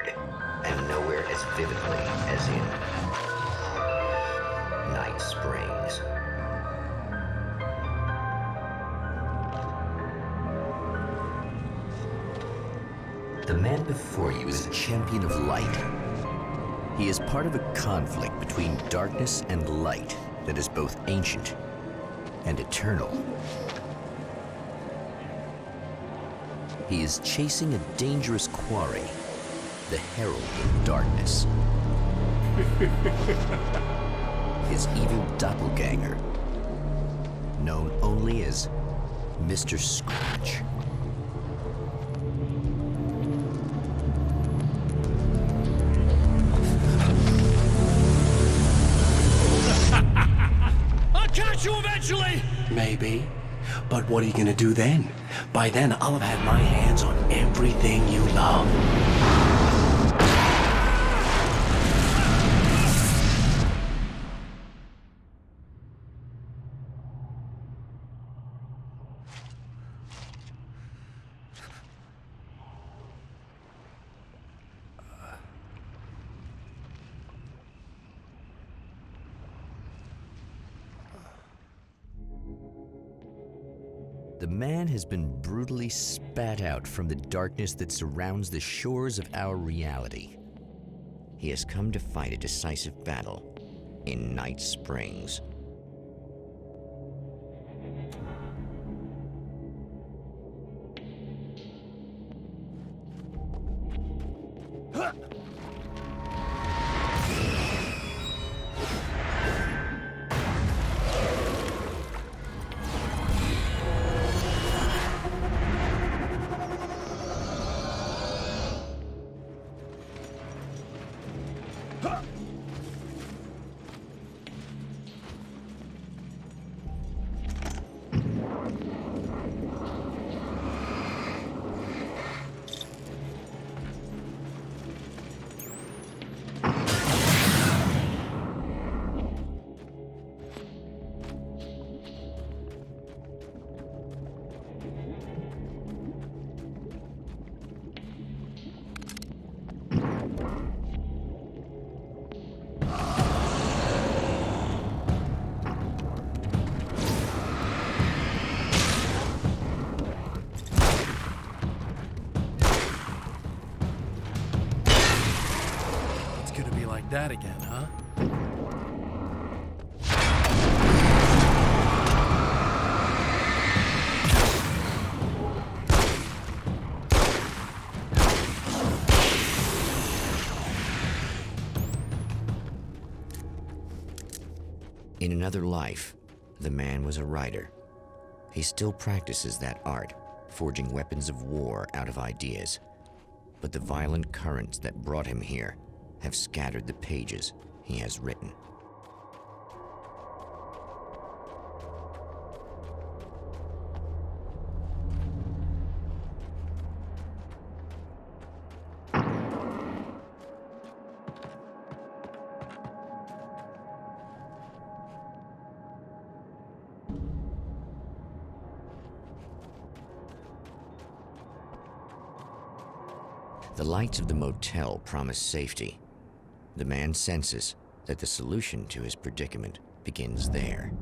weird, and nowhere as vividly as in Night Springs. The man before you is a champion of light. He is part of a conflict between darkness and light that is both ancient and eternal. He is chasing a dangerous quarry, the Herald of Darkness. His evil doppelganger, known only as Mr. Scratch. I'll catch you eventually! Maybe. But what are you gonna do then? By then, I'll have had my hands on everything you love. The man has been brutally spat out from the darkness that surrounds the shores of our reality. He has come to fight a decisive battle in Night Springs. That again, huh? In another life, the man was a writer. He still practices that art, forging weapons of war out of ideas. But the violent currents that brought him here have scattered the pages he has written. The lights of the motel promise safety. The man senses that the solution to his predicament begins there.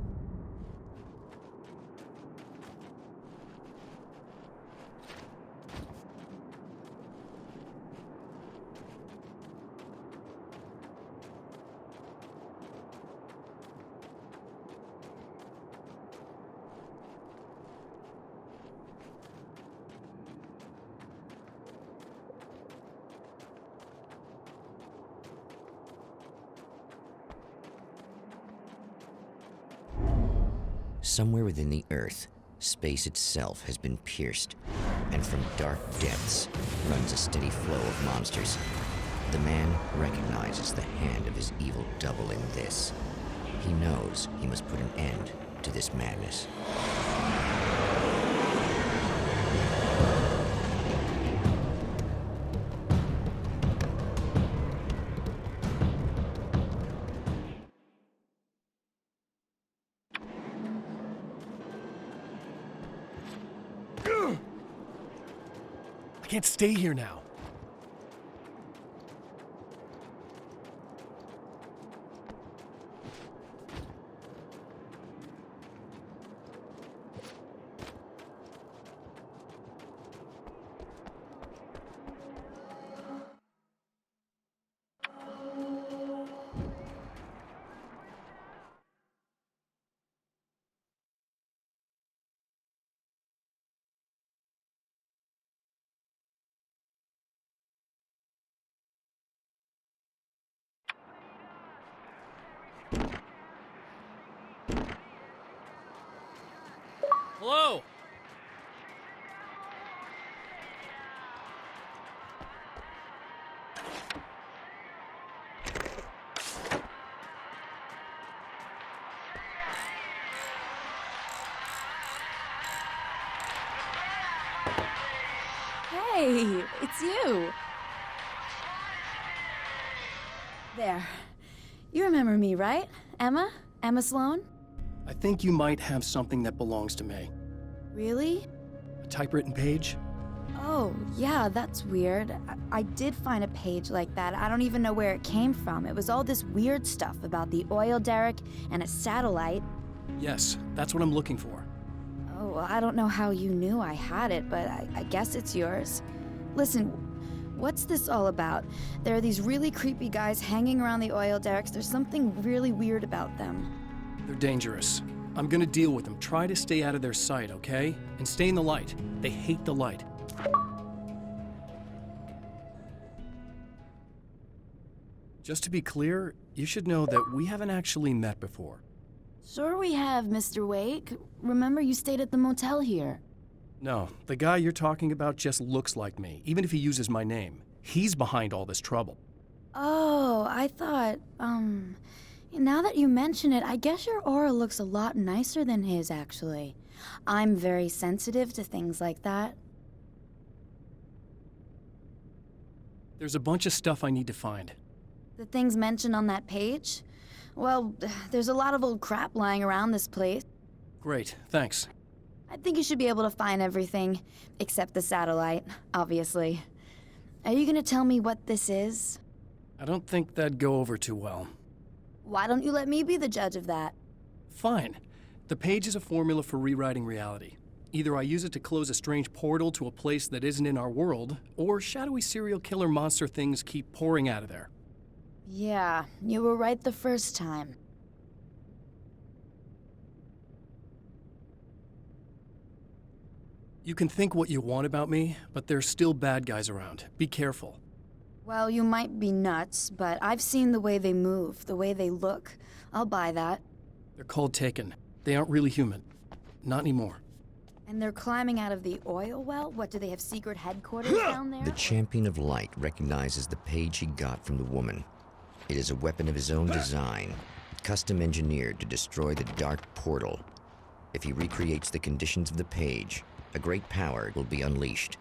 Somewhere within the Earth, space itself has been pierced, and from dark depths runs a steady flow of monsters. The man recognizes the hand of his evil double in this. He knows he must put an end to this madness. I can't stay here now. Hello? Hey, it's you. There. You remember me, right? Emma? Emma Sloan? I think you might have something that belongs to me. Really? A typewritten page? Oh, yeah, that's weird. I did find a page like that. I don't even know where it came from. It was all this weird stuff about the oil derrick and a satellite. Yes, that's what I'm looking for. Oh, well, I don't know how you knew I had it, but I guess it's yours. Listen, what's this all about? There are these really creepy guys hanging around the oil derricks. There's something really weird about them. They're dangerous. I'm gonna deal with them. Try to stay out of their sight, okay? And stay in the light. They hate the light. Just to be clear, you should know that we haven't actually met before. Sure we have, Mr. Wake. Remember you stayed at the motel here. No, the guy you're talking about just looks like me, even if he uses my name. He's behind all this trouble. Oh, I thought, now that you mention it, I guess your aura looks a lot nicer than his, actually. I'm very sensitive to things like that. There's a bunch of stuff I need to find. The things mentioned on that page? Well, there's a lot of old crap lying around this place. Great, thanks. I think you should be able to find everything, except the satellite, obviously. Are you gonna tell me what this is? I don't think that'd go over too well. Why don't you let me be the judge of that? Fine. The page is a formula for rewriting reality. Either I use it to close a strange portal to a place that isn't in our world, or shadowy serial killer monster things keep pouring out of there. Yeah, you were right the first time. You can think what you want about me, but there's still bad guys around. Be careful. Well, you might be nuts, but I've seen the way they move, the way they look. I'll buy that. They're called Taken. They aren't really human. Not anymore. And they're climbing out of the oil well? What, do they have secret headquarters down there? The Champion of Light recognizes the page he got from the woman. It is a weapon of his own design, custom engineered to destroy the dark portal. If he recreates the conditions of the page, a great power will be unleashed.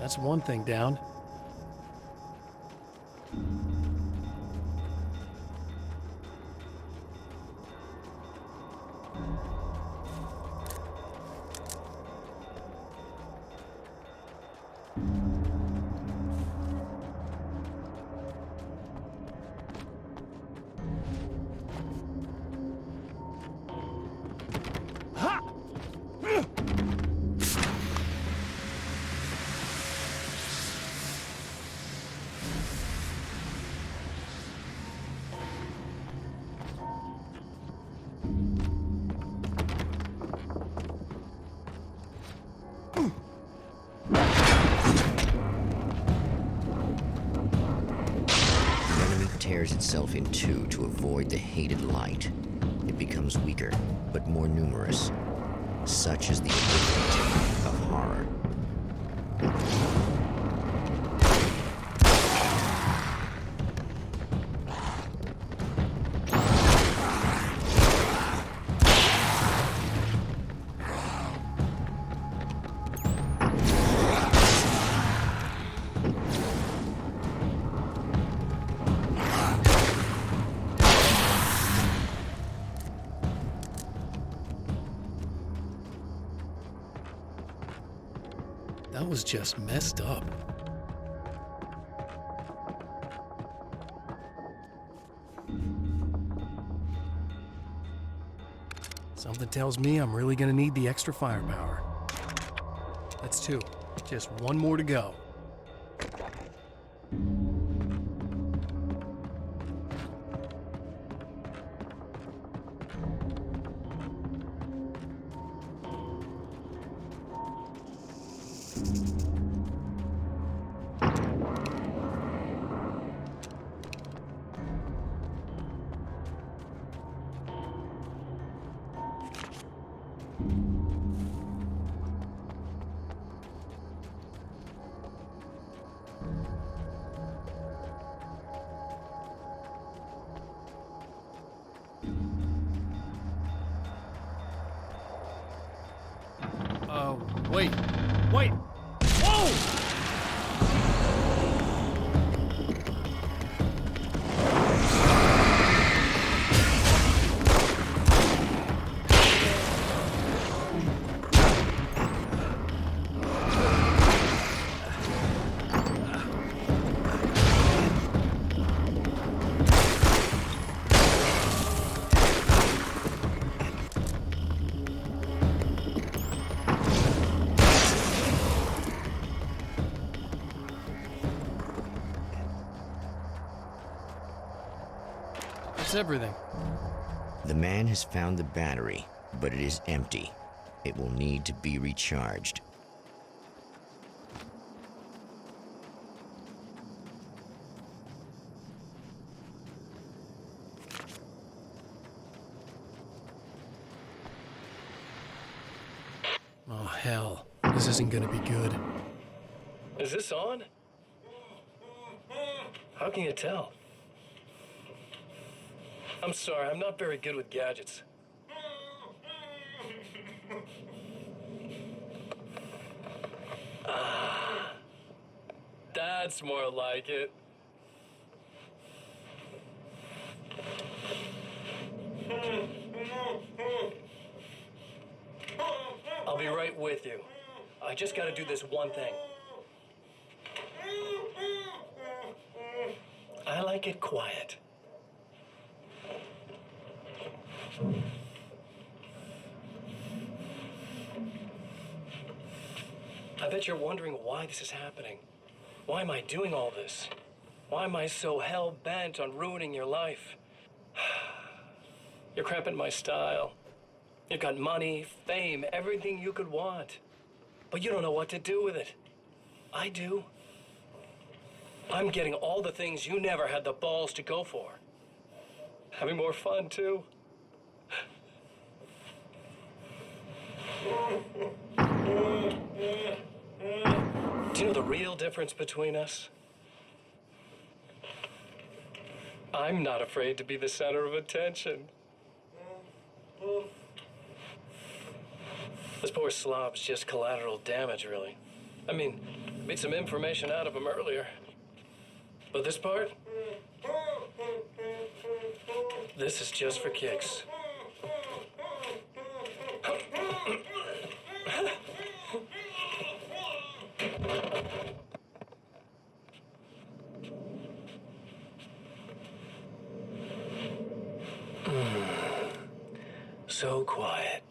That's one thing down. tears itself in two to avoid the hated light. It becomes weaker, but more numerous. Such is the addicting of horror. That was just messed up. Something tells me I'm really gonna need the extra firepower. That's two. Just one more to go. Wait. Wait! Whoa! That's everything. The man has found the battery, but it is empty. It will need to be recharged. Oh, hell. This isn't gonna be good. Is this on? How can you tell? I'm sorry, I'm not very good with gadgets. That's more like it. I'll be right with you. I just gotta do this one thing. I like it quiet. I bet you're wondering why this is happening. Why am I doing all this? Why am I so hell-bent on ruining your life? You're cramping my style. You've got money, fame, everything you could want. But you don't know what to do with it. I do. I'm getting all the things you never had the balls to go for. Having more fun, too. Do you know the real difference between us? I'm not afraid to be the center of attention. This poor slob's just collateral damage, really. I mean, made some information out of him earlier. But this part? This is just for kicks. So quiet.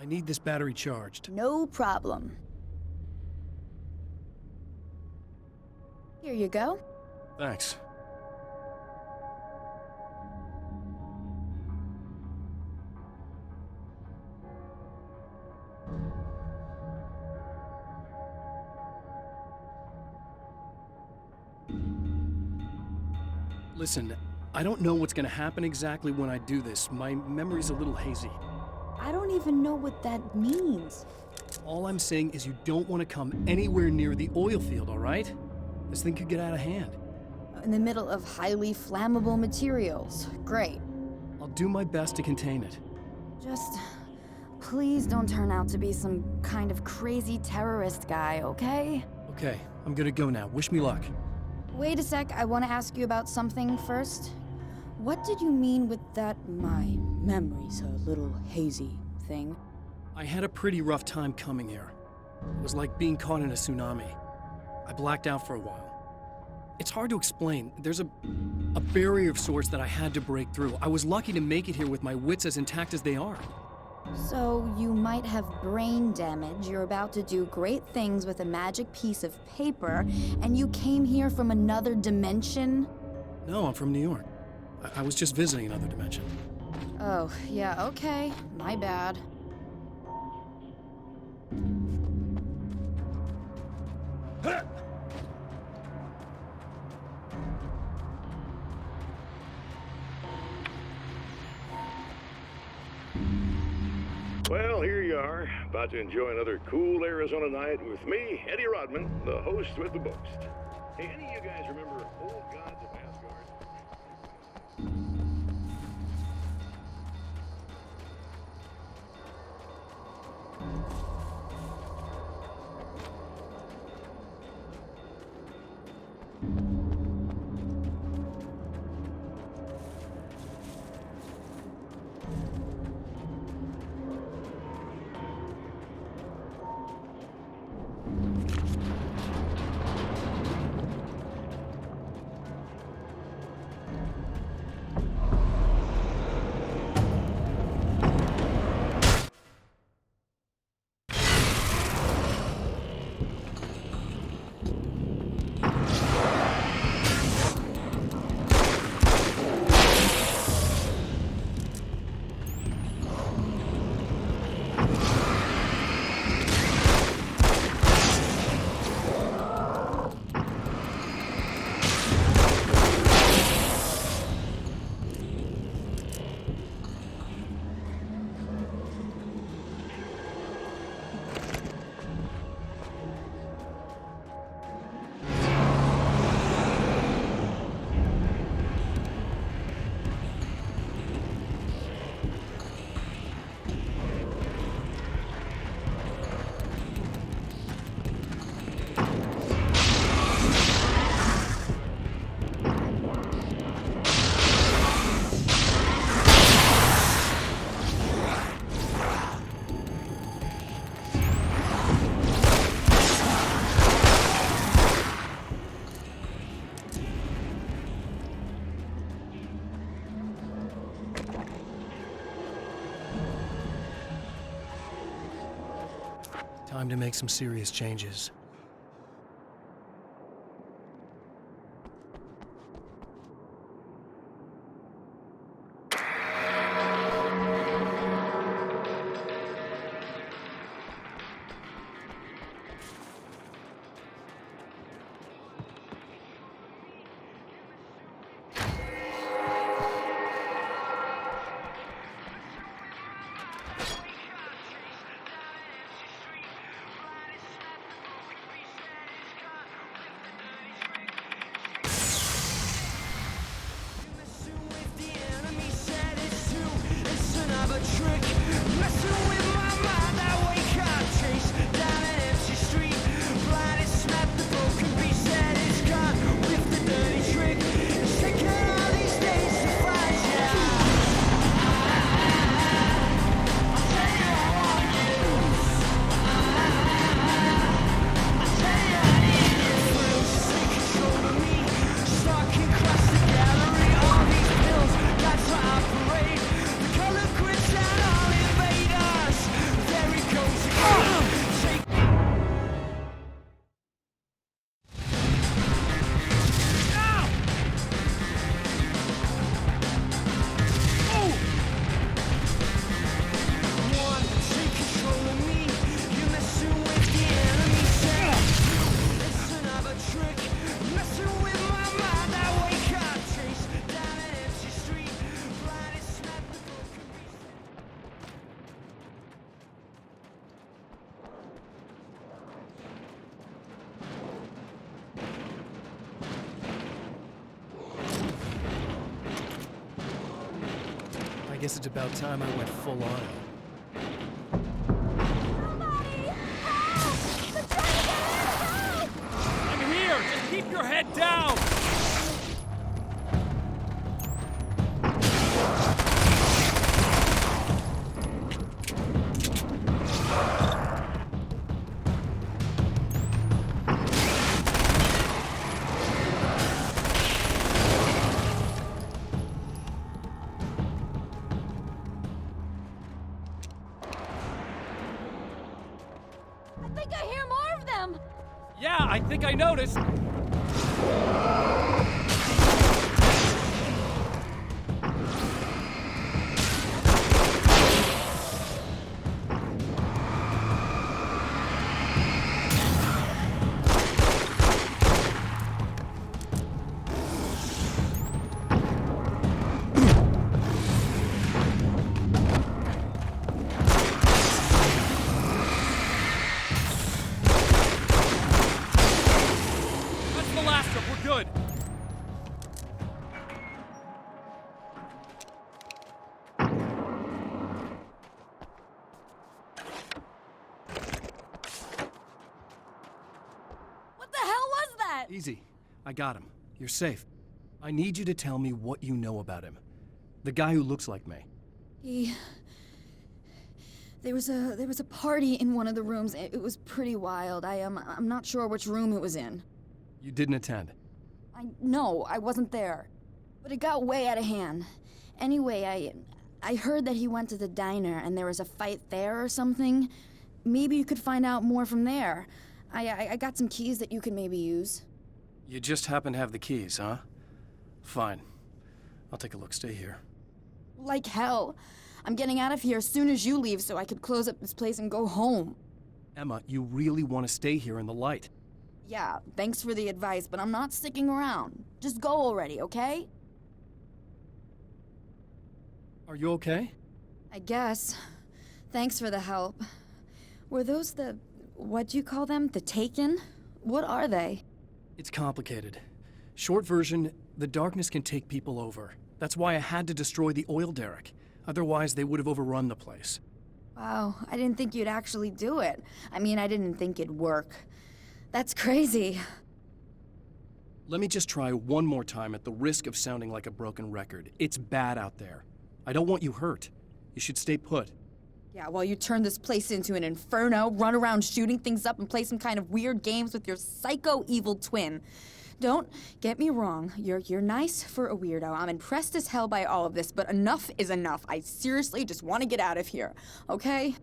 I need this battery charged. No problem. Here you go. Thanks. Listen, I don't know what's gonna happen exactly when I do this. My memory's a little hazy. I don't even know what that means. All I'm saying is you don't want to come anywhere near the oil field, all right? This thing could get out of hand. In the middle of highly flammable materials. Great. I'll do my best to contain it. Just please don't turn out to be some kind of crazy terrorist guy, okay? Okay, I'm gonna go now. Wish me luck. Wait a sec, I want to ask you about something first. What did you mean with that my memory's a little hazy thing? I had a pretty rough time coming here. It was like being caught in a tsunami. I blacked out for a while. It's hard to explain. There's a barrier of sorts that I had to break through. I was lucky to make it here with my wits as intact as they are. So you might have brain damage, you're about to do great things with a magic piece of paper, and you came here from another dimension? No, I'm from New York. I was just visiting another dimension. Oh, yeah, okay. My bad. Well, here you are, about to enjoy another cool Arizona night with me, Eddie Rodman, the host with the boast. Hey, any of you guys remember Old Gods of Asgard? Time to make some serious changes. guess it's about time I went full on it. I'm here! Just keep your head down! I think I hear more of them! Yeah, I think I noticed. That's the last of. We're good. What the hell was that? Easy. I got him. You're safe. I need you to tell me what you know about him. The guy who looks like me. There was a party in one of the rooms. It was pretty wild. I'm not sure which room it was in. You didn't attend. No, I wasn't there. But it got way out of hand. Anyway, I heard that he went to the diner and there was a fight there or something. Maybe you could find out more from there. I got some keys that you could maybe use. You just happen to have the keys, huh? Fine. I'll take a look. Stay here. Like hell. I'm getting out of here as soon as you leave so I could close up this place and go home. Emma, you really want to stay here in the light. Yeah, thanks for the advice, but I'm not sticking around. Just go already, okay? Are you okay? I guess. Thanks for the help. Were those what'd you call them? The Taken? What are they? It's complicated. Short version, the darkness can take people over. That's why I had to destroy the oil derrick. Otherwise, they would have overrun the place. Wow, I didn't think you'd actually do it. I mean, I didn't think it'd work. That's crazy. Let me just try one more time at the risk of sounding like a broken record. It's bad out there. I don't want you hurt. You should stay put. Yeah, while you turn this place into an inferno, run around shooting things up and play some kind of weird games with your psycho evil twin. Don't get me wrong, you're nice for a weirdo. I'm impressed as hell by all of this, but enough is enough. I seriously just want to get out of here, okay?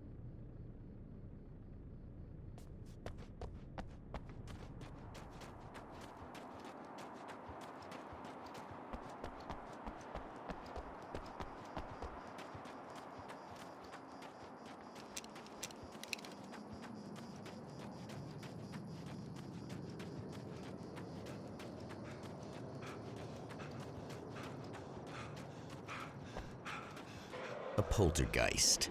A poltergeist.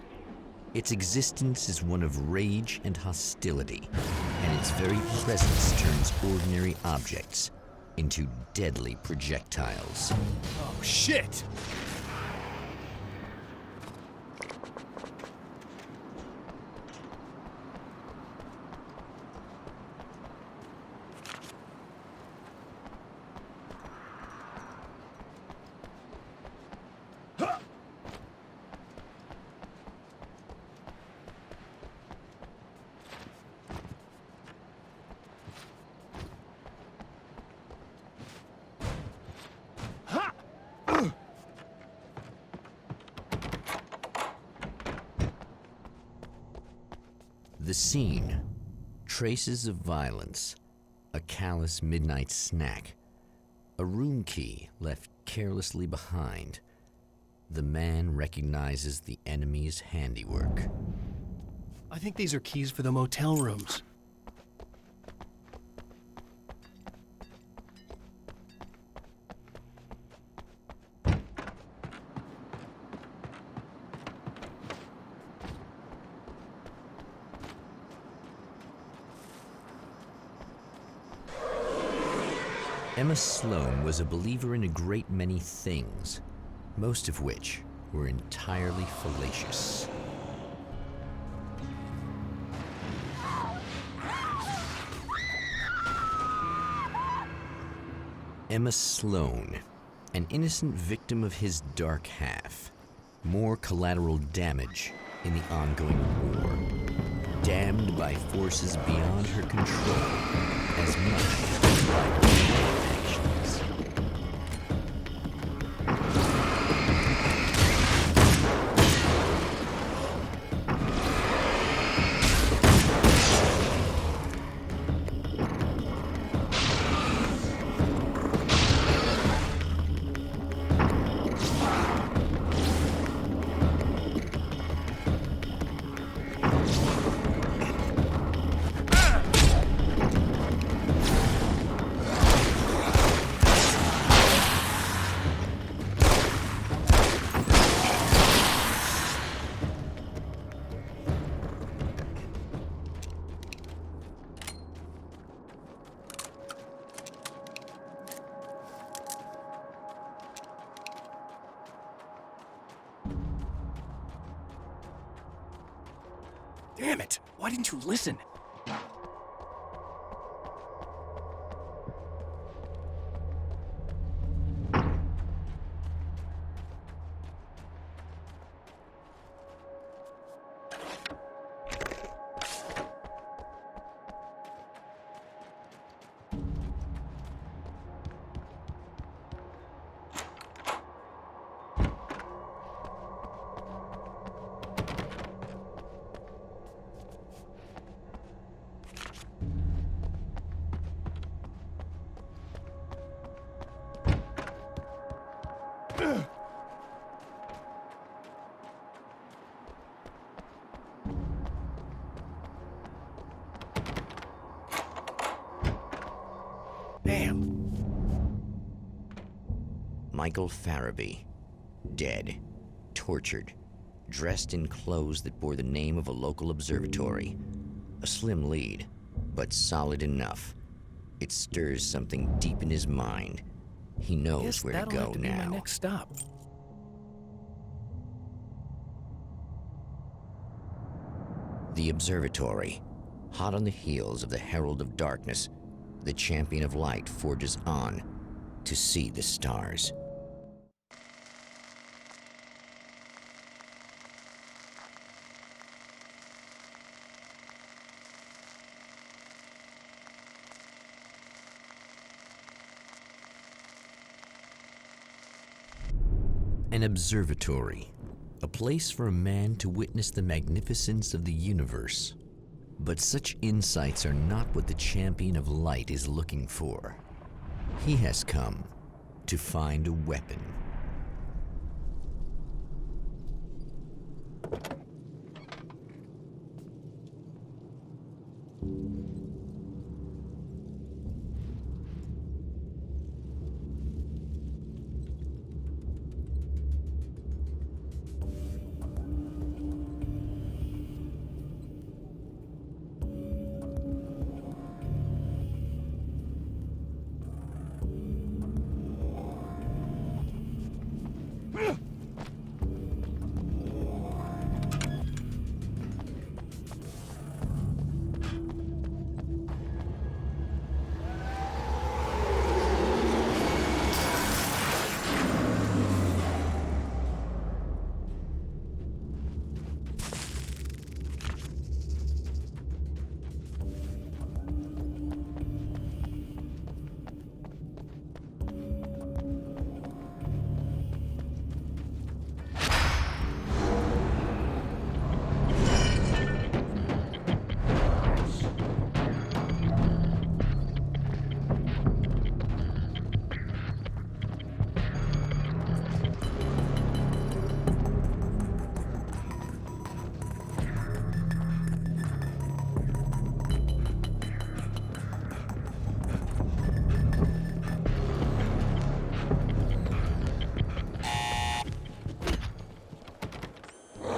Its existence is one of rage and hostility, and its very presence turns ordinary objects into deadly projectiles. Oh, shit! The scene. Traces of violence. A callous midnight snack. A room key left carelessly behind. The man recognizes the enemy's handiwork. I think these are keys for the motel rooms. Emma Sloan was a believer in a great many things, most of which were entirely fallacious. Emma Sloan, an innocent victim of his dark half. More collateral damage in the ongoing war. Damned by forces beyond her control as much as by her own actions. Damn it! Why didn't you listen? Damn. Michael Farabee, dead, tortured, dressed in clothes that bore the name of a local observatory. A slim lead, but solid enough. It stirs something deep in his mind. He knows Guess where to that'll go have to be my now. next stop. The observatory. Hot on the heels of the Herald of Darkness, the Champion of Light forges on to see the stars. An observatory, a place for a man to witness the magnificence of the universe. But such insights are not what the Champion of Light is looking for. He has come to find a weapon.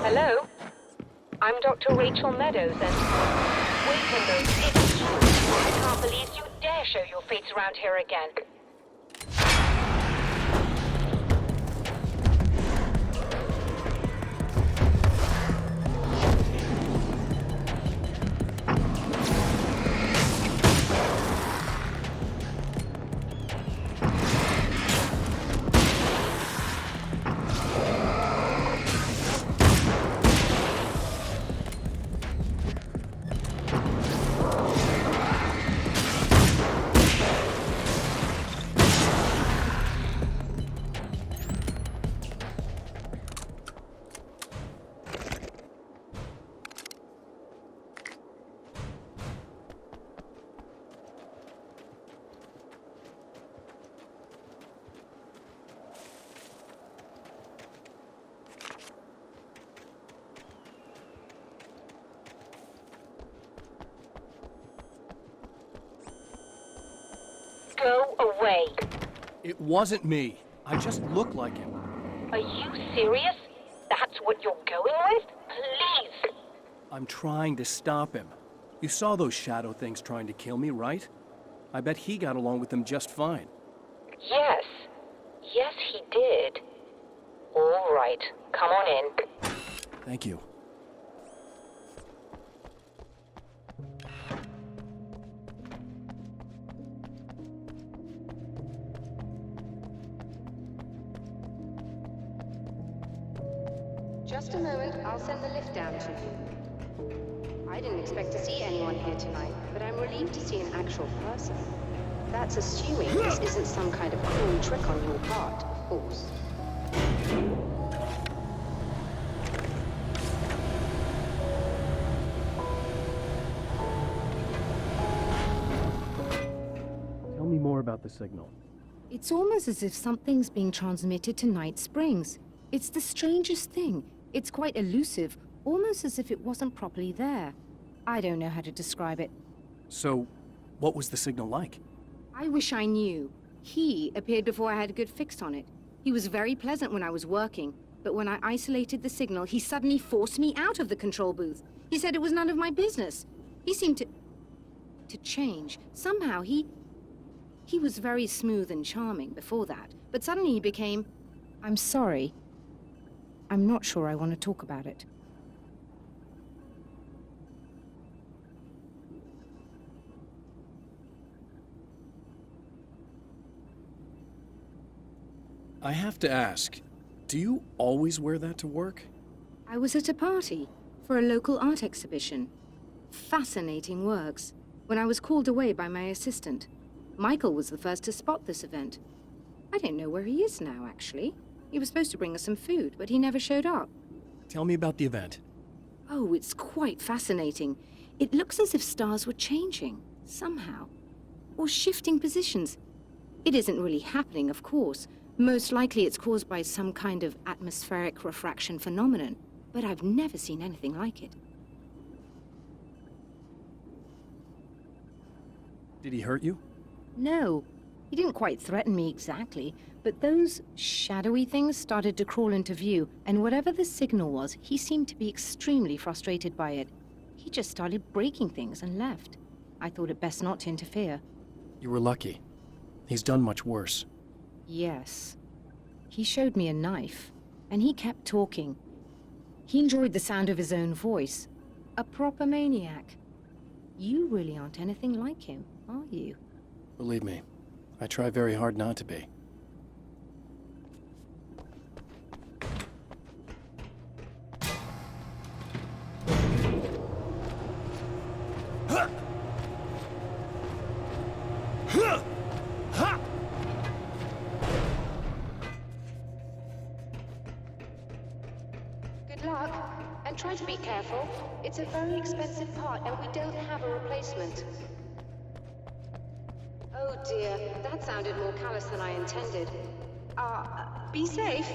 Hello? I'm Dr. Rachel Meadows, and... Wait a minute, it's you. I can't believe you dare show your face around here again. Go away. It wasn't me. I just look like him. Are you serious? That's what you're going with? Please. I'm trying to stop him. You saw those shadow things trying to kill me, right? I bet he got along with them just fine. Yes. Yes, he did. All right. Come on in. Thank you. Just a moment, I'll send the lift down to you. I didn't expect to see anyone here tonight, but I'm relieved to see an actual person. That's assuming this isn't some kind of cruel trick on your part, of course. Tell me more about the signal. It's almost as if something's being transmitted to Night Springs. It's the strangest thing. It's quite elusive, almost as if it wasn't properly there. I don't know how to describe it. So, what was the signal like? I wish I knew. He appeared before I had a good fix on it. He was very pleasant when I was working, but when I isolated the signal, he suddenly forced me out of the control booth. He said it was none of my business. He seemed to change. Somehow he was very smooth and charming before that, but suddenly he became, I'm sorry. I'm not sure I want to talk about it. I have to ask, do you always wear that to work? I was at a party for a local art exhibition. Fascinating works. When I was called away by my assistant, Michael was the first to spot this event. I don't know where he is now, actually. He was supposed to bring us some food, but he never showed up. Tell me about the event. Oh, it's quite fascinating. It looks as if stars were changing, somehow. Or shifting positions. It isn't really happening, of course. Most likely it's caused by some kind of atmospheric refraction phenomenon, but I've never seen anything like it. Did he hurt you? No, he didn't quite threaten me exactly, but those shadowy things started to crawl into view, and whatever the signal was, he seemed to be extremely frustrated by it. He just started breaking things and left. I thought it best not to interfere. You were lucky. He's done much worse. Yes. He showed me a knife, and he kept talking. He enjoyed the sound of his own voice. A proper maniac. You really aren't anything like him, are you? Believe me, I try very hard not to be. Good luck, and try to be careful. It's a very expensive part, and we don't have a replacement. Oh dear, that sounded more callous than I intended. Be safe.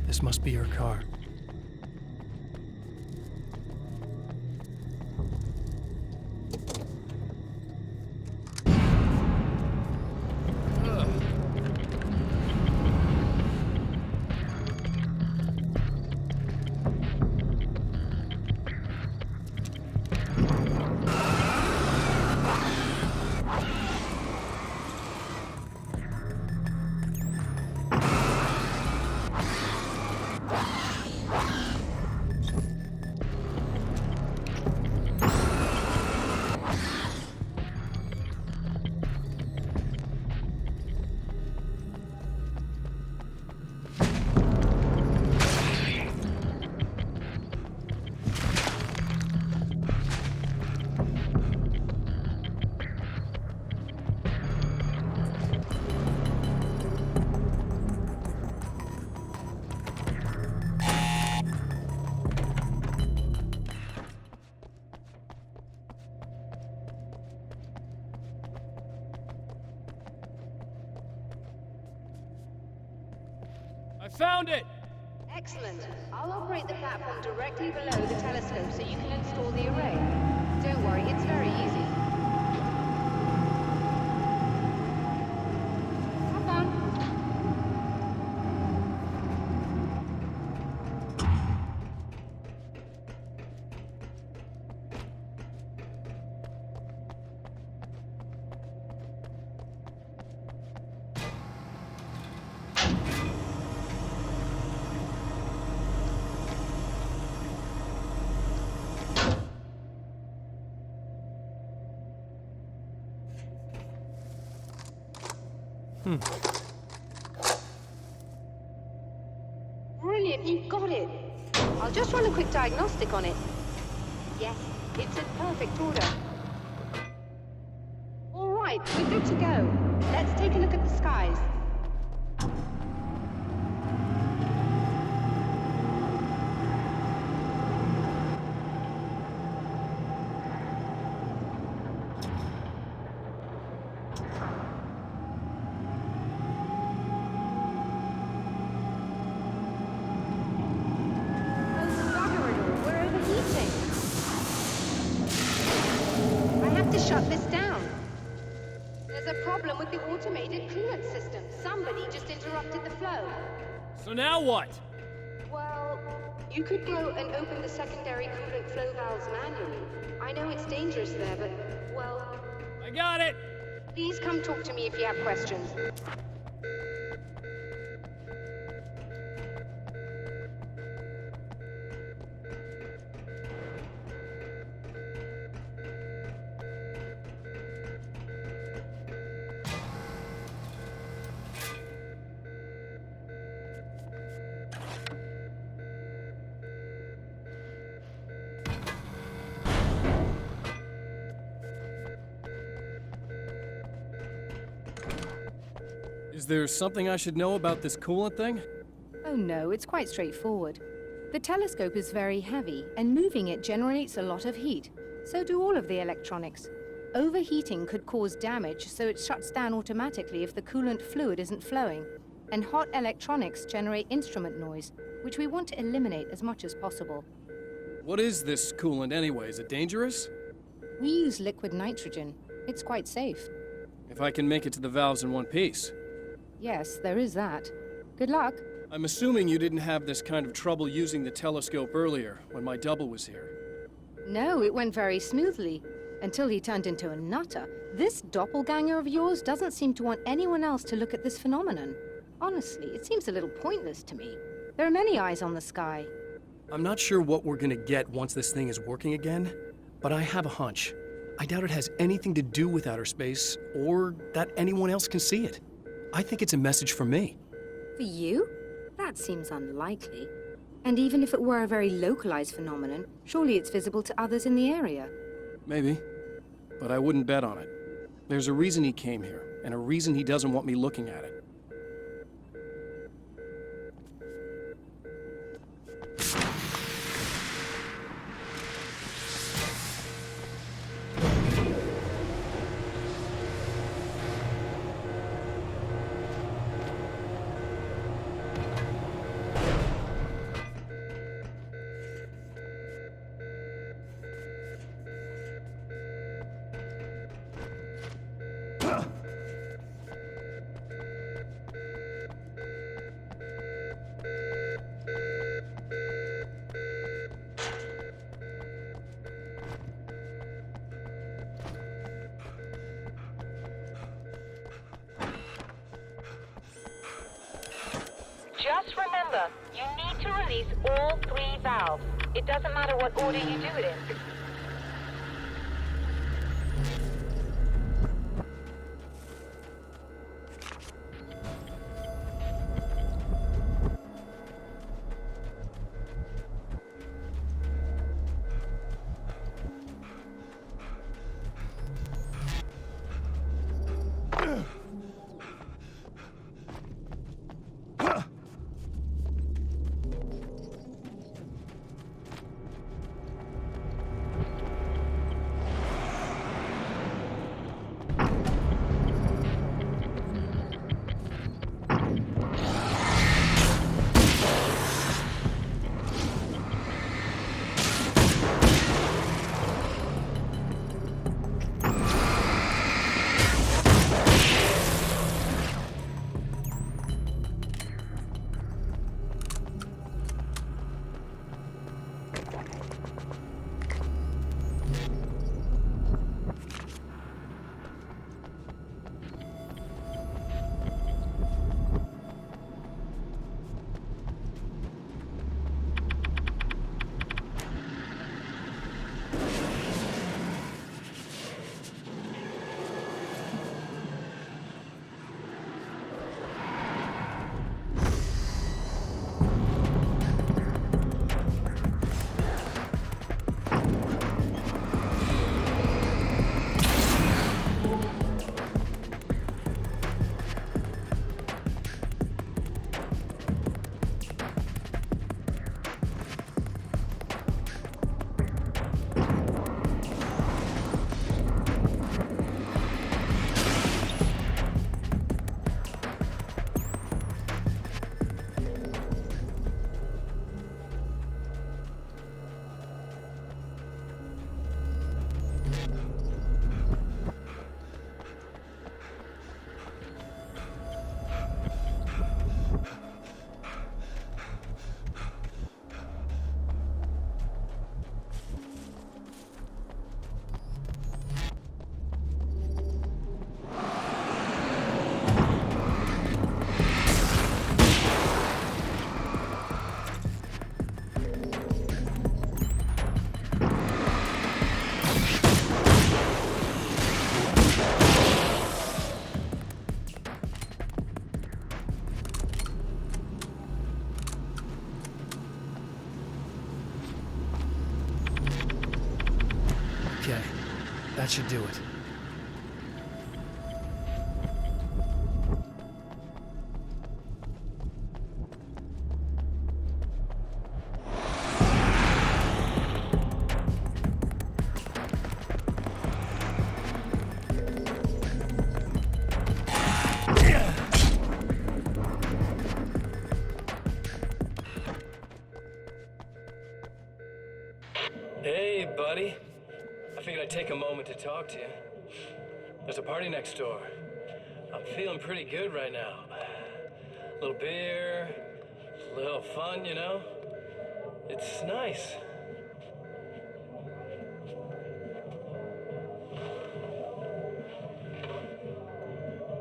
This must be her car. I found it! Excellent. I'll operate the platform directly below the telescope so you can install the array. Don't worry, it's very easy. Come on. Brilliant, you've got it. I'll just run a quick diagnostic on it. Yes, it's in perfect order. All right, we're good to go. Let's take a look at the skies. Shut this down. There's a problem with the automated coolant system. Somebody just interrupted the flow. So now what? Well, you could go and open the secondary coolant flow valves manually. I know it's dangerous there, but, well... I got it! Please come talk to me if you have questions. Is there something I should know about this coolant thing? Oh no, it's quite straightforward. The telescope is very heavy, and moving it generates a lot of heat. So do all of the electronics. Overheating could cause damage, so it shuts down automatically if the coolant fluid isn't flowing. And hot electronics generate instrument noise, which we want to eliminate as much as possible. What is this coolant anyway? Is it dangerous? We use liquid nitrogen. It's quite safe. If I can make it to the valves in one piece. Yes, there is that. Good luck. I'm assuming you didn't have this kind of trouble using the telescope earlier, when my double was here. No, it went very smoothly. Until he turned into a nutter. This doppelganger of yours doesn't seem to want anyone else to look at this phenomenon. Honestly, it seems a little pointless to me. There are many eyes on the sky. I'm not sure what we're gonna get once this thing is working again, but I have a hunch. I doubt it has anything to do with outer space, or that anyone else can see it. I think it's a message from me. For you? That seems unlikely. And even if it were a very localized phenomenon, surely it's visible to others in the area. Maybe, but I wouldn't bet on it. There's a reason he came here, and a reason he doesn't want me looking at it. Just remember, you need to release all 3 valves. It doesn't matter what order you do it in. That should do it. Hey, buddy. I figured I'd take a moment to talk to you. There's a party next door. I'm feeling pretty good right now. A little beer, a little fun, you know? It's nice.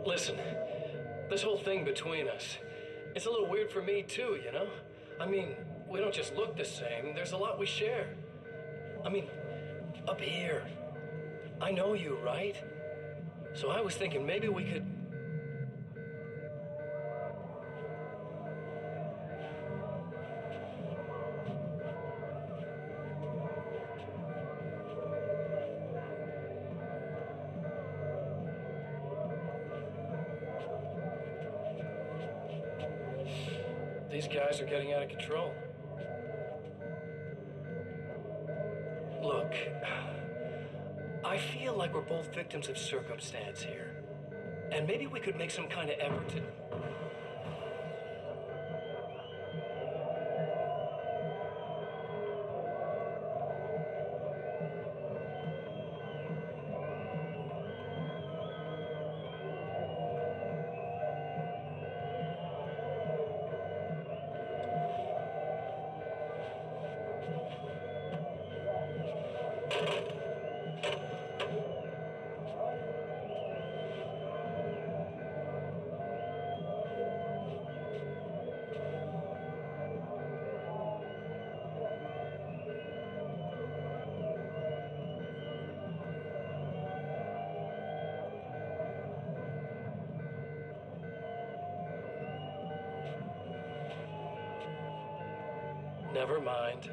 Listen, this whole thing between us, it's a little weird for me too, you know? I mean, we don't just look the same, there's a lot we share. I mean, up here. I know you, right? So I was thinking maybe we could... These guys are getting out of control. Look, I feel like we're both victims of circumstance here. And maybe we could make some kind of effort to... Never mind.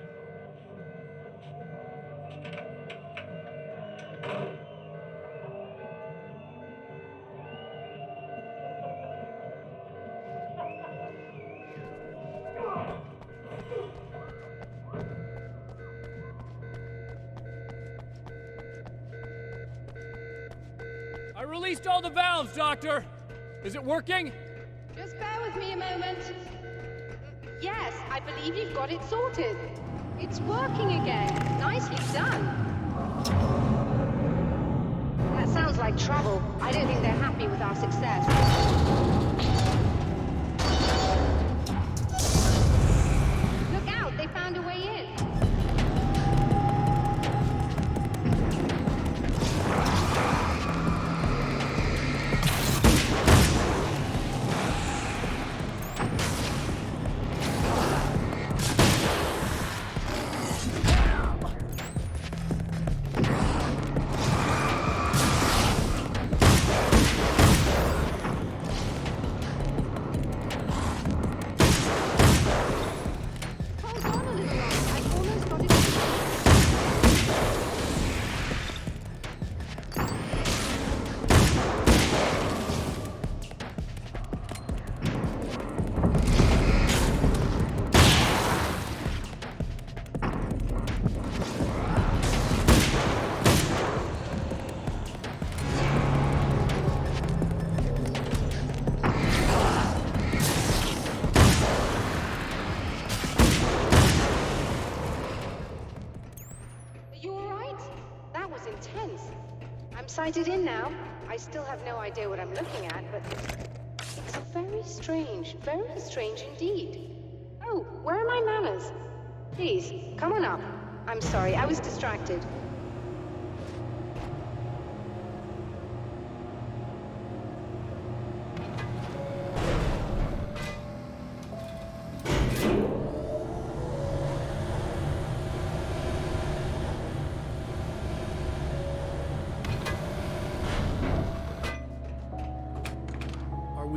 I released all the valves, Doctor! Is it working? Just bear with me a moment. Yes, I believe you've got it sorted. It's working again. Nicely done. That sounds like trouble. I don't think they're happy with our success. Look out, they found a way in. Sighted in now. I still have no idea what I'm looking at, but it's very strange indeed. Oh, where are my manners? Please, come on up. I'm sorry, I was distracted.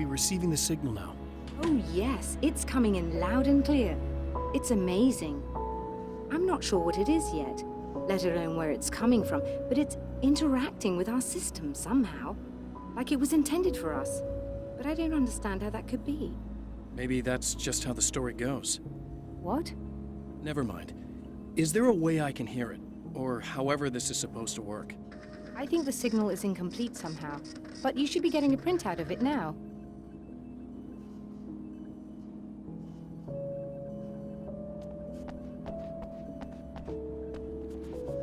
Receiving the signal now. Oh yes, it's coming in loud and clear. It's amazing. I'm not sure what it is yet, let alone where it's coming from, but it's interacting with our system somehow. Like it was intended for us. But I don't understand how that could be. Maybe that's just how the story goes. What? Never mind. Is there a way I can hear it? Or however this is supposed to work? I think the signal is incomplete somehow, but you should be getting a printout of it now.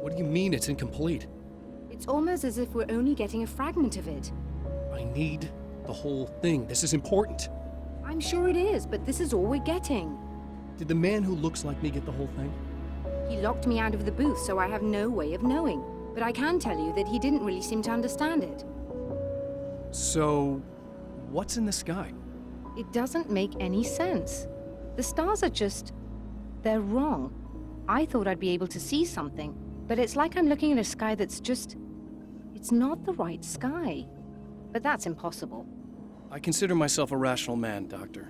What do you mean it's incomplete? It's almost as if we're only getting a fragment of it. I need the whole thing. This is important. I'm sure it is, but this is all we're getting. Did the man who looks like me get the whole thing? He locked me out of the booth, so I have no way of knowing. But I can tell you that he didn't really seem to understand it. So, what's in the sky? It doesn't make any sense. The stars are just... they're wrong. I thought I'd be able to see something, but it's like I'm looking at a sky that's just... it's not the right sky. But that's impossible. I consider myself a rational man, Doctor.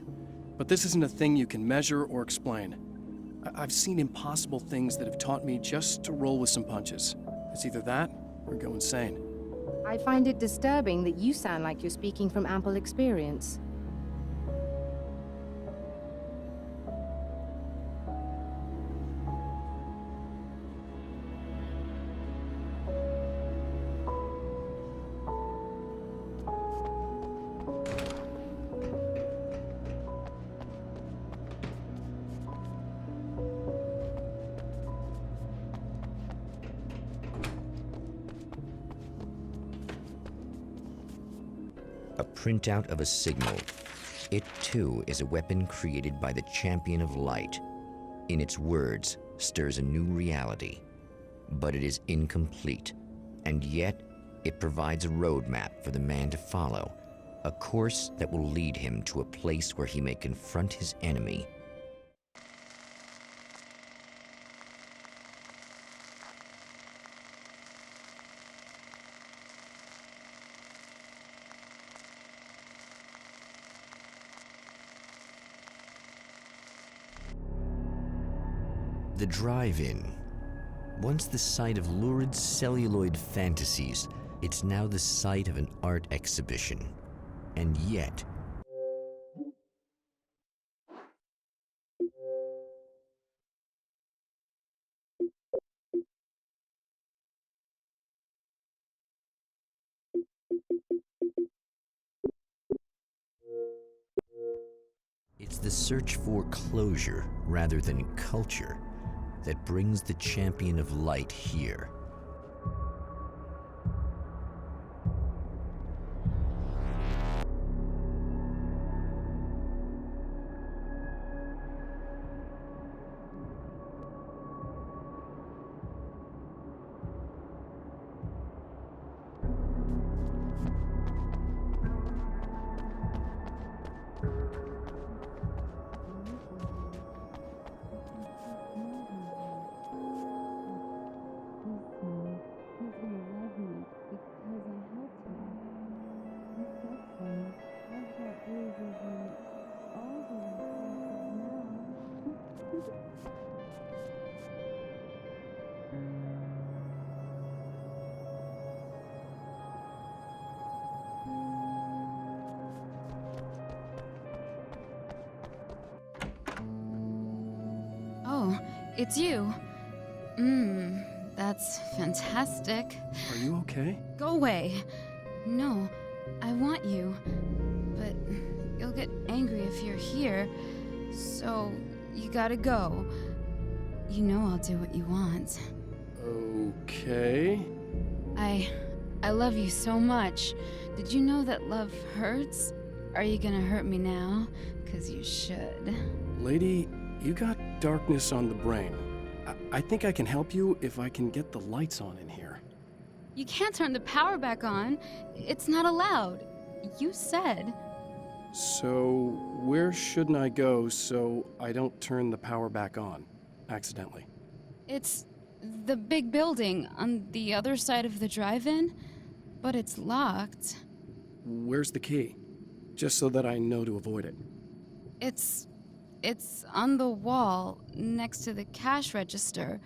But this isn't a thing you can measure or explain. I've seen impossible things that have taught me just to roll with some punches. It's either that or go insane. I find it disturbing that you sound like you're speaking from ample experience. A printout of a signal. It too is a weapon created by the Champion of Light. In its words, stirs a new reality. But it is incomplete, and yet it provides a roadmap for the man to follow, a course that will lead him to a place where he may confront his enemy. The drive-in. Once the site of lurid celluloid fantasies, it's now the site of an art exhibition. And yet... it's the search for closure rather than culture that brings the Champion of Light here. Oh, it's you. That's fantastic. Are you okay? Go away. No, I want you. But you'll get angry if you're here. So, you gotta go. You know I'll do what you want. Okay. I love you so much. Did you know that love hurts? Are you gonna hurt me now? 'Cause you should. Lady, you got darkness on the brain. I think I can help you if I can get the lights on in here. You can't turn the power back on. It's not allowed. You said. So, where shouldn't I go so I don't turn the power back on accidentally? It's the big building on the other side of the drive-in, but it's locked. Where's the key? Just so that I know to avoid it. It's on the wall next to the cash register.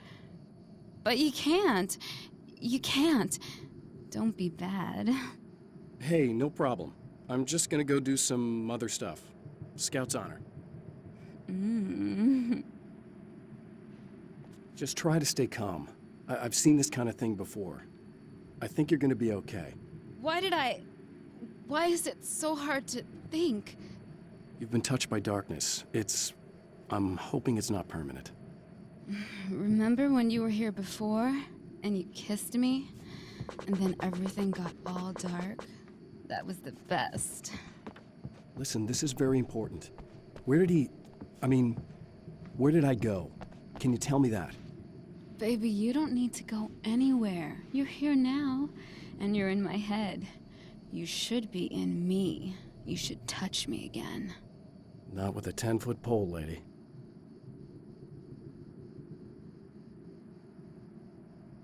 But you can't. You can't. Don't be bad. Hey, no problem. I'm just gonna go do some other stuff. Scout's honor. Just try to stay calm. I've seen this kind of thing before. I think you're gonna be okay. Why is it so hard to think? You've been touched by darkness. I'm hoping it's not permanent. Remember when you were here before, and you kissed me? And then everything got all dark? That was the best. Listen, this is very important. Where did I go? Can you tell me that? Baby, you don't need to go anywhere. You're here now, and you're in my head. You should be in me. You should touch me again. Not with a 10-foot pole, lady.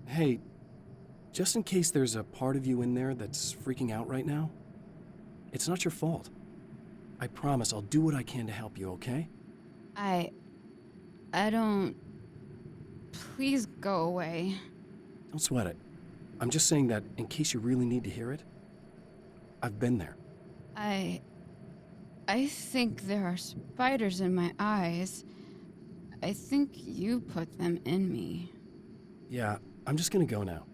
Hey, just in case there's a part of you in there that's freaking out right now, it's not your fault. I promise I'll do what I can to help you, okay? I don't... Please go away. Don't sweat it. I'm just saying that in case you really need to hear it, I've been there. I think there are spiders in my eyes. I think you put them in me. Yeah, I'm just gonna go now.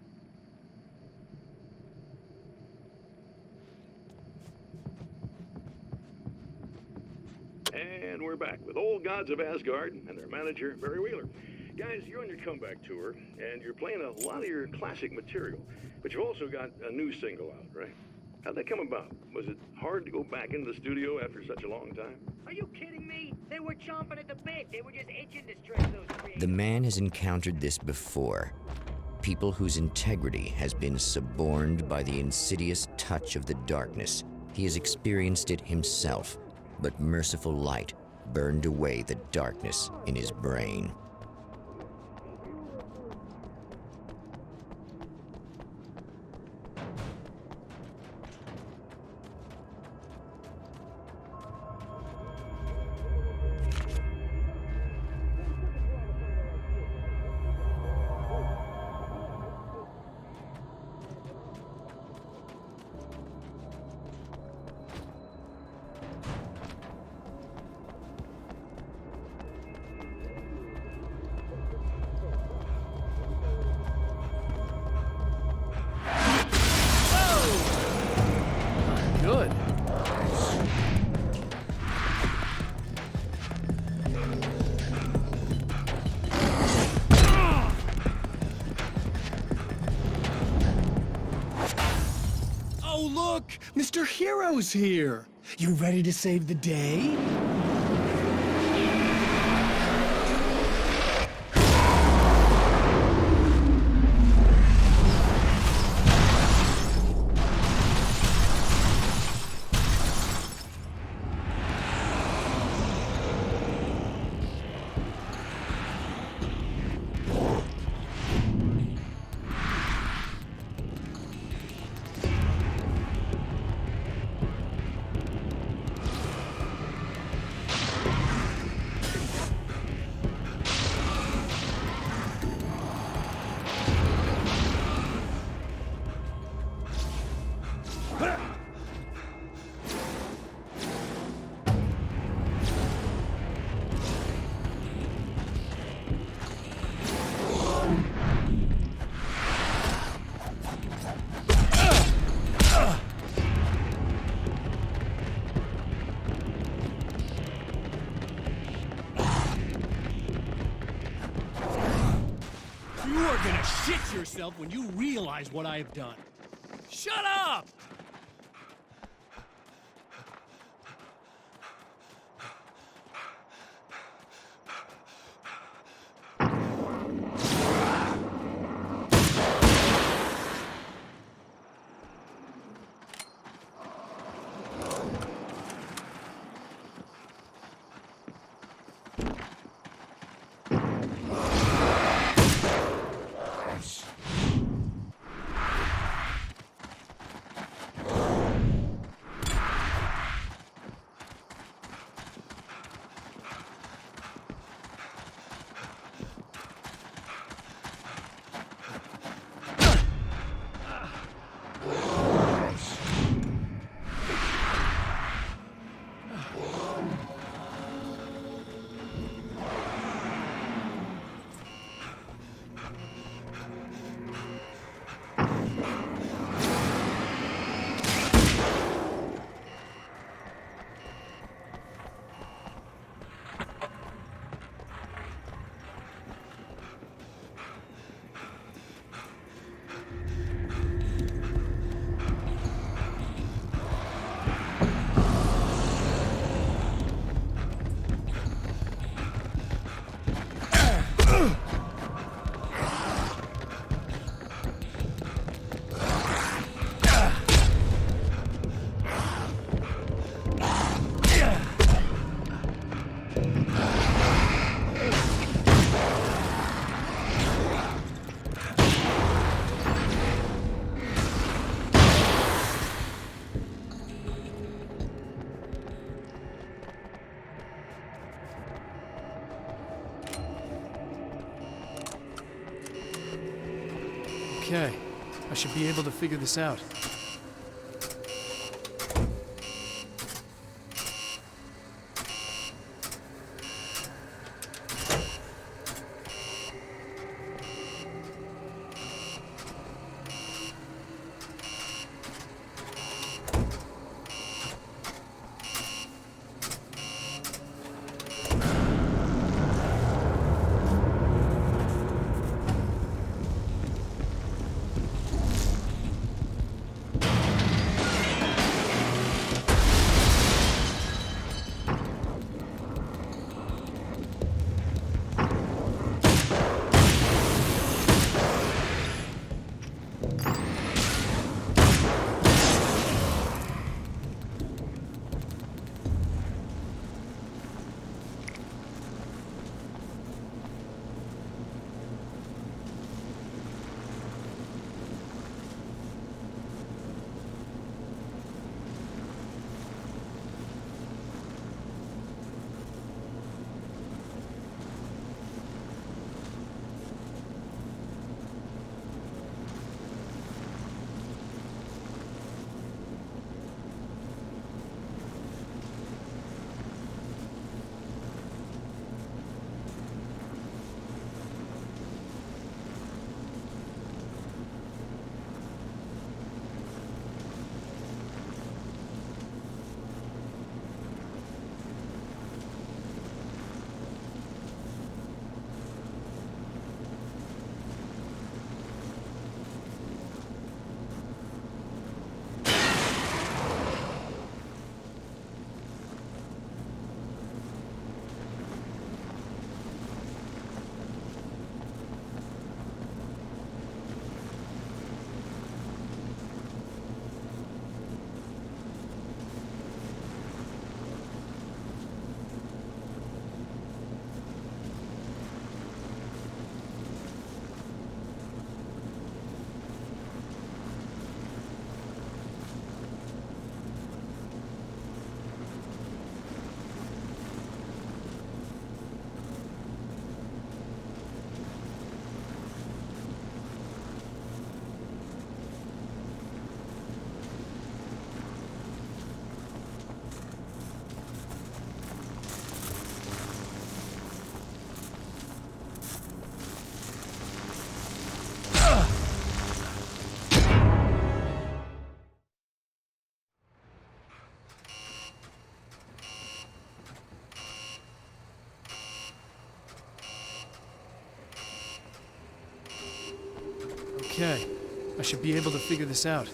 And we're back with Old Gods of Asgard and their manager, Barry Wheeler. Guys, you're on your comeback tour, and you're playing a lot of your classic material, but you've also got a new single out, right? How'd that come about? Was it hard to go back into the studio after such a long time? Are you kidding me? They were chomping at the bit. They were just itching to stress those creators. The man has encountered this before. People whose integrity has been suborned by the insidious touch of the darkness. He has experienced it himself, but merciful light burned away the darkness in his brain. Good. Oh, look! Mr. Hero's here! You ready to save the day? You are gonna shit yourself when you realize what I have done. Shut up! Okay, I should be able to figure this out. Okay, I should be able to figure this out.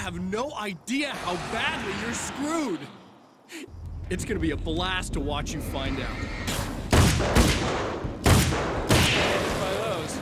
have no idea how badly you're screwed. It's gonna be a blast to watch you find out. Try those.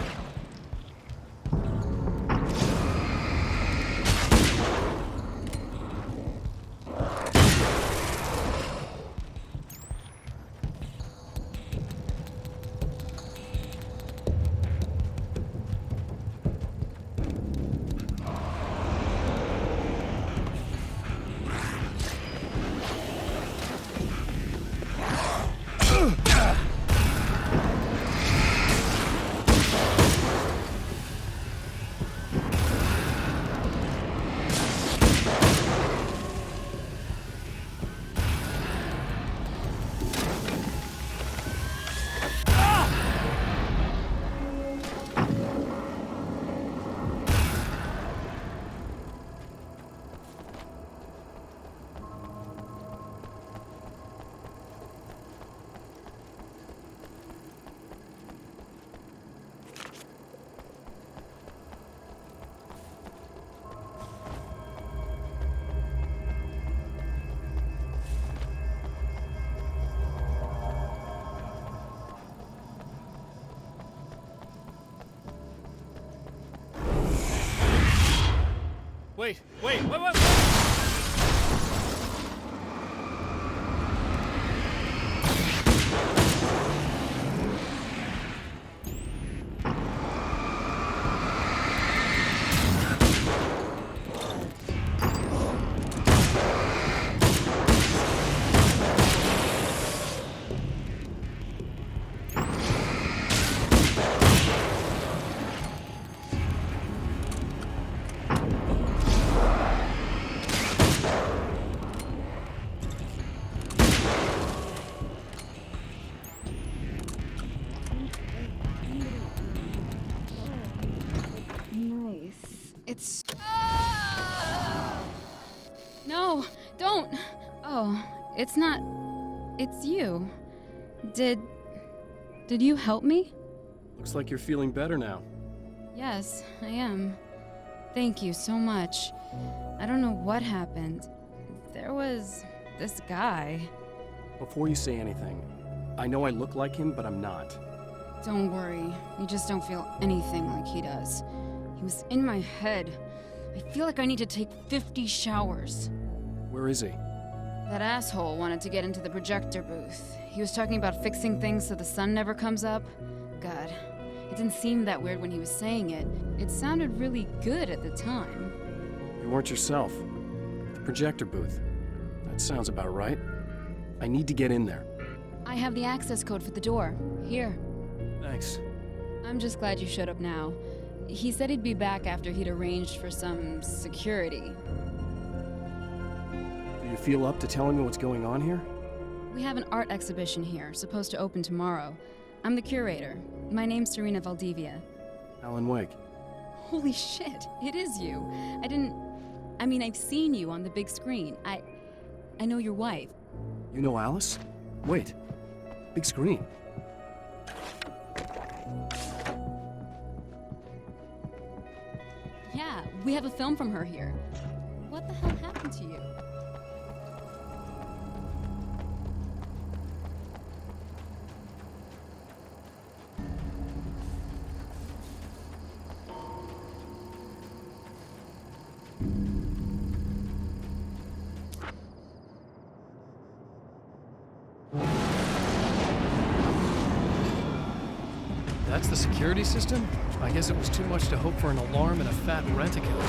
Wait. Nice. It's... No, don't! Oh, it's not... It's you. Did you help me? Looks like you're feeling better now. Yes, I am. Thank you so much. I don't know what happened. There was this guy. Before you say anything, I know I look like him, but I'm not. Don't worry. You just don't feel anything like he does. He was in my head. I feel like I need to take 50 showers. Where is he? That asshole wanted to get into the projector booth. He was talking about fixing things so the sun never comes up. God, it didn't seem that weird when he was saying it. It sounded really good at the time. You weren't yourself. The projector booth. That sounds about right. I need to get in there. I have the access code for the door. Here. Thanks. I'm just glad you showed up now. He said he'd be back after he'd arranged for some security. Do you feel up to telling me what's going on here? We have an art exhibition here, supposed to open tomorrow. I'm the curator. My name's Serena Valdivia. Alan Wake. Holy shit, it is you. I've seen you on the big screen. I know your wife. You know Alice? Wait. Big screen. Yeah, we have a film from her here. What the hell happened to you? That's the security system? I guess it was too much to hope for an alarm and a fat rent-a-killer.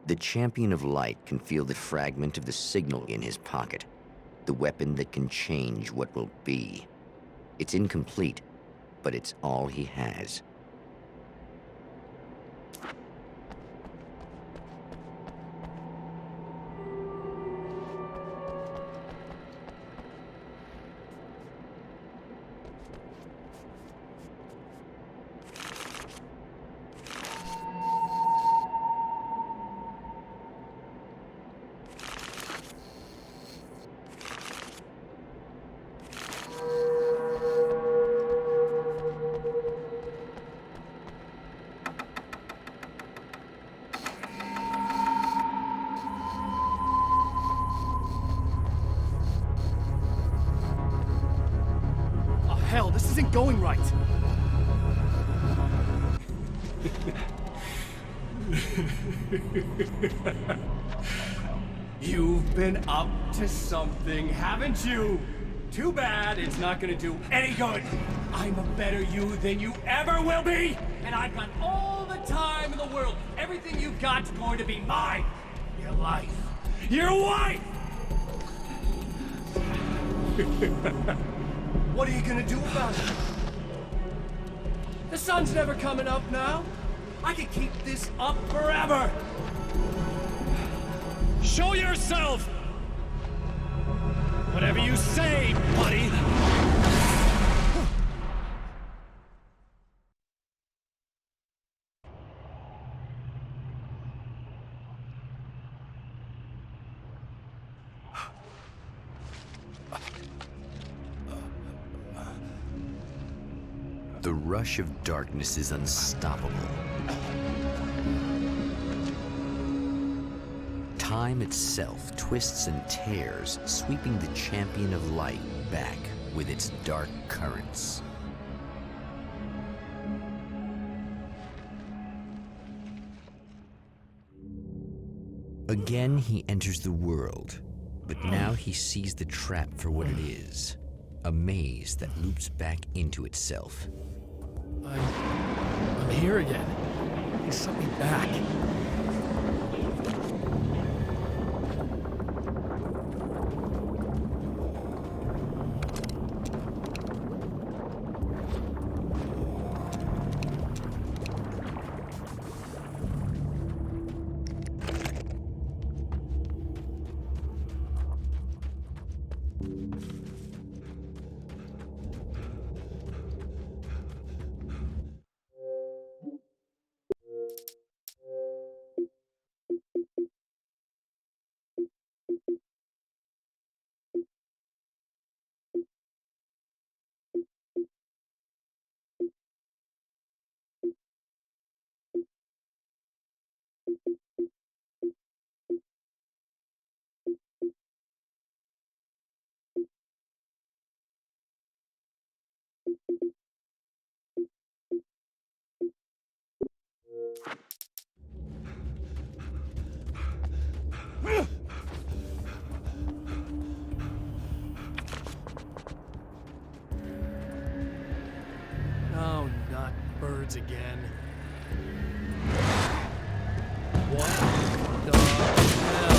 The Champion of Light can feel the fragment of the signal in his pocket, the weapon that can change what will be. It's incomplete, but it's all he has. Hell, this isn't going right. You've been up to something, haven't you? Too bad it's not gonna do any good. I'm a better you than you ever will be, and I've got all the time in the world. Everything you've got's going to be mine. Your life. Your wife! What are you gonna do about it? The sun's never coming up now. I can keep this up forever. Show yourself! Whatever you say, buddy! The rush of darkness is unstoppable. Time itself twists and tears, sweeping the Champion of Light back with its dark currents. Again, he enters the world, but now he sees the trap for what it is. A maze that loops back into itself. I'm here again. He sent me back. Oh, not birds again. What the hell?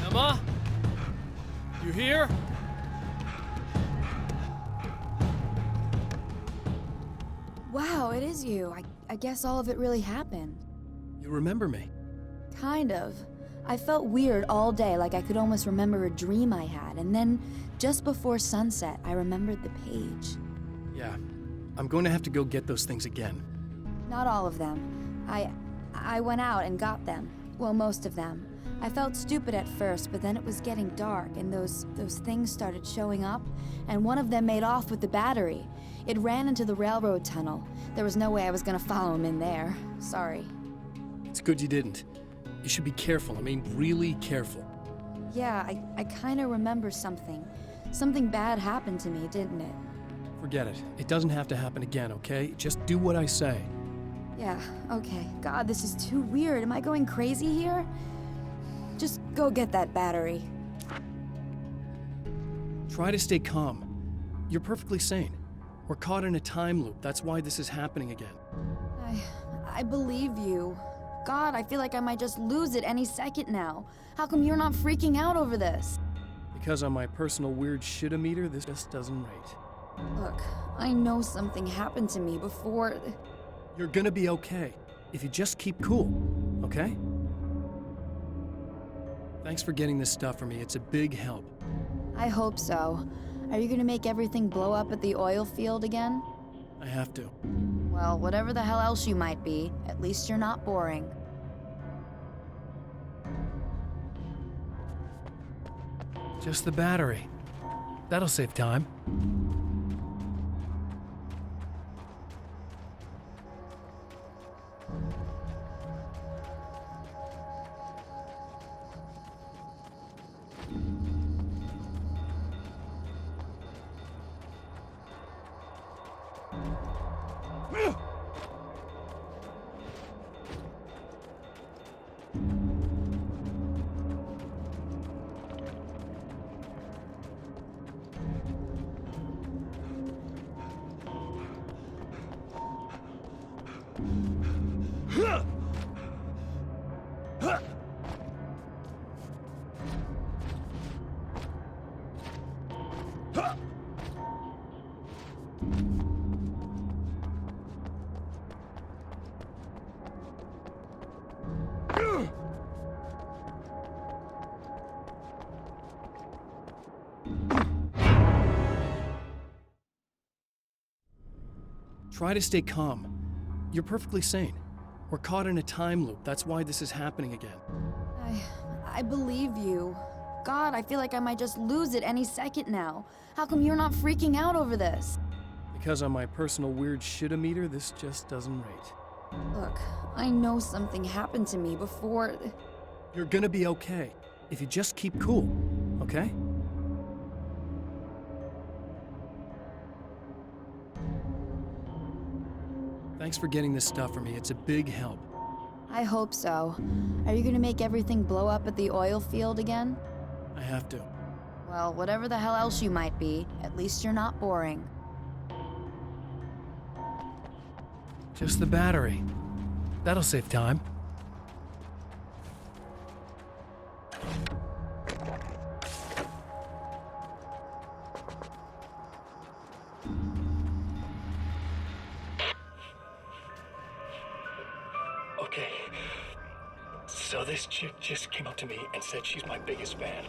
Emma? You here? Wow, it is you. I guess all of it really happened. You remember me? Kind of. I felt weird all day, like I could almost remember a dream I had, and then, just before sunset, I remembered the page. Yeah, I'm going to have to go get those things again. Not all of them. I went out and got them. Well, most of them. I felt stupid at first, but then it was getting dark, and those things started showing up, and one of them made off with the battery. It ran into the railroad tunnel. There was no way I was gonna follow him in there. Sorry. It's good you didn't. You should be careful. I mean, really careful. Yeah, I kinda remember something. Something bad happened to me, didn't it? Forget it. It doesn't have to happen again, okay? Just do what I say. Yeah, okay. God, this is too weird. Am I going crazy here? Just go get that battery. Try to stay calm. You're perfectly sane. We're caught in a time loop. That's why this is happening again. I believe you. God, I feel like I might just lose it any second now. How come you're not freaking out over this? Because on my personal weird shit-o-meter, this just doesn't rate. Look, I know something happened to me before. You're gonna be okay, if you just keep cool, okay? Thanks for getting this stuff for me. It's a big help. I hope so. Are you gonna make everything blow up at the oil field again? I have to. Well, whatever the hell else you might be, at least you're not boring. Just the battery. That'll save time. Try to stay calm. You're perfectly sane. We're caught in a time loop. That's why this is happening again. I believe you. God, I feel like I might just lose it any second now. How come you're not freaking out over this? Because on my personal weird shit-o-meter, this just doesn't rate. Look, I know something happened to me before. You're gonna be okay, if you just keep cool, okay? Thanks for getting this stuff for me. It's a big help. I hope so. Are you gonna make everything blow up at the oil field again? I have to. Well, whatever the hell else you might be, at least you're not boring. Just the battery. That'll save time. Okay. So this chick just came up to me and said she's my biggest fan.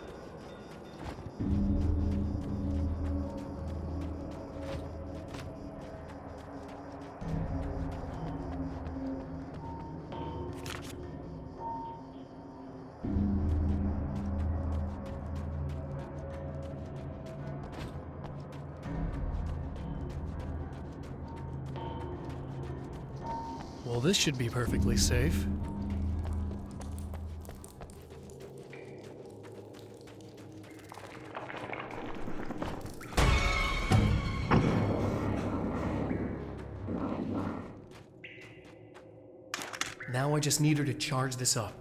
Well, this should be perfectly safe. Now I just need her to charge this up.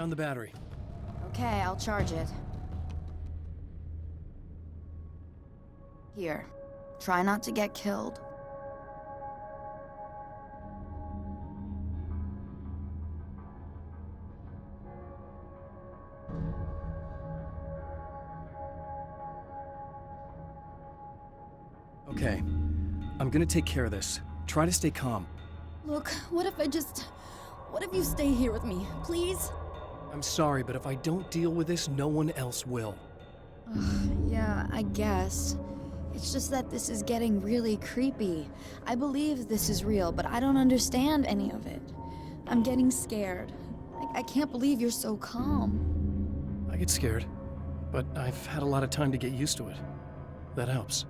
on the battery. Okay, I'll charge it. Here. Try not to get killed. Okay. I'm gonna take care of this. Try to stay calm. Look, what if you stay here with me, please? I'm sorry, but if I don't deal with this, no one else will. Yeah, I guess. It's just that this is getting really creepy. I believe this is real, but I don't understand any of it. I'm getting scared. I can't believe you're so calm. I get scared, but I've had a lot of time to get used to it. That helps.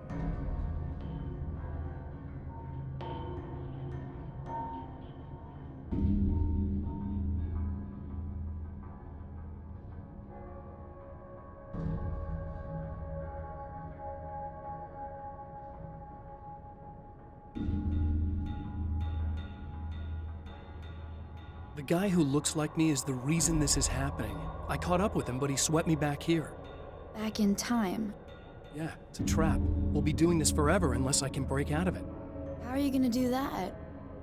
The guy who looks like me is the reason this is happening. I caught up with him, but he swept me back here. Back in time. Yeah, it's a trap. We'll be doing this forever unless I can break out of it. How are you gonna do that?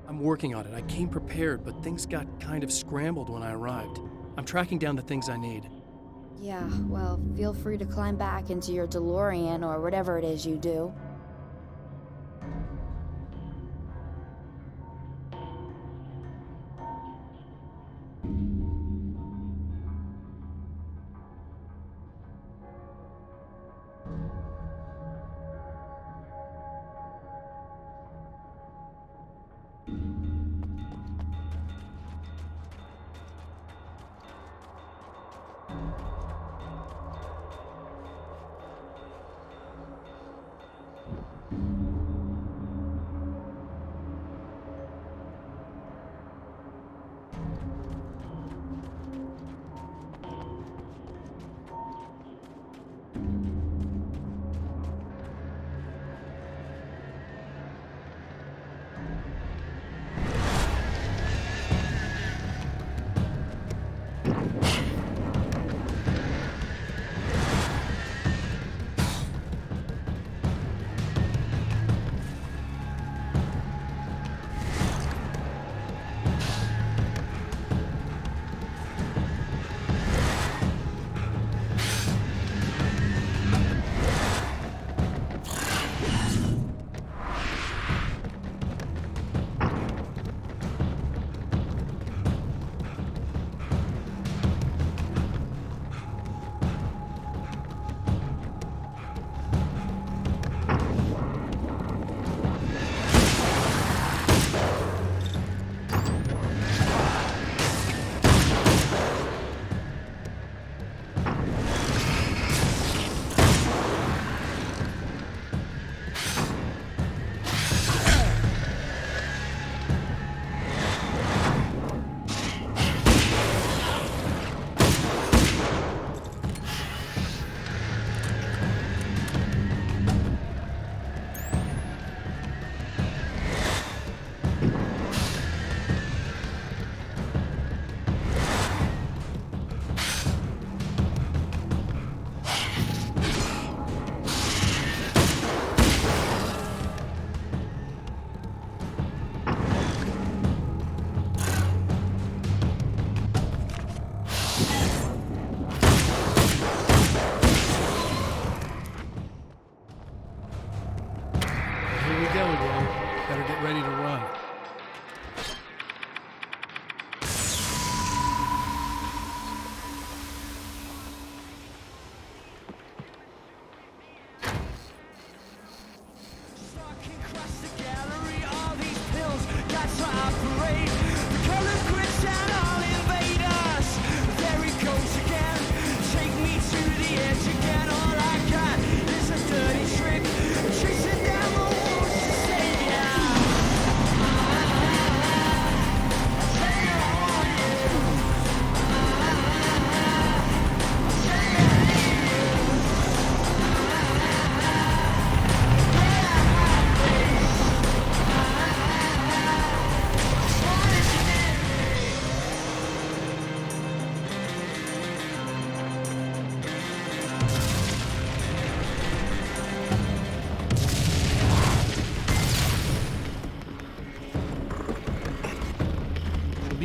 I'm working on it. I came prepared, but things got kind of scrambled when I arrived. I'm tracking down the things I need. Yeah, well, feel free to climb back into your DeLorean or whatever it is you do.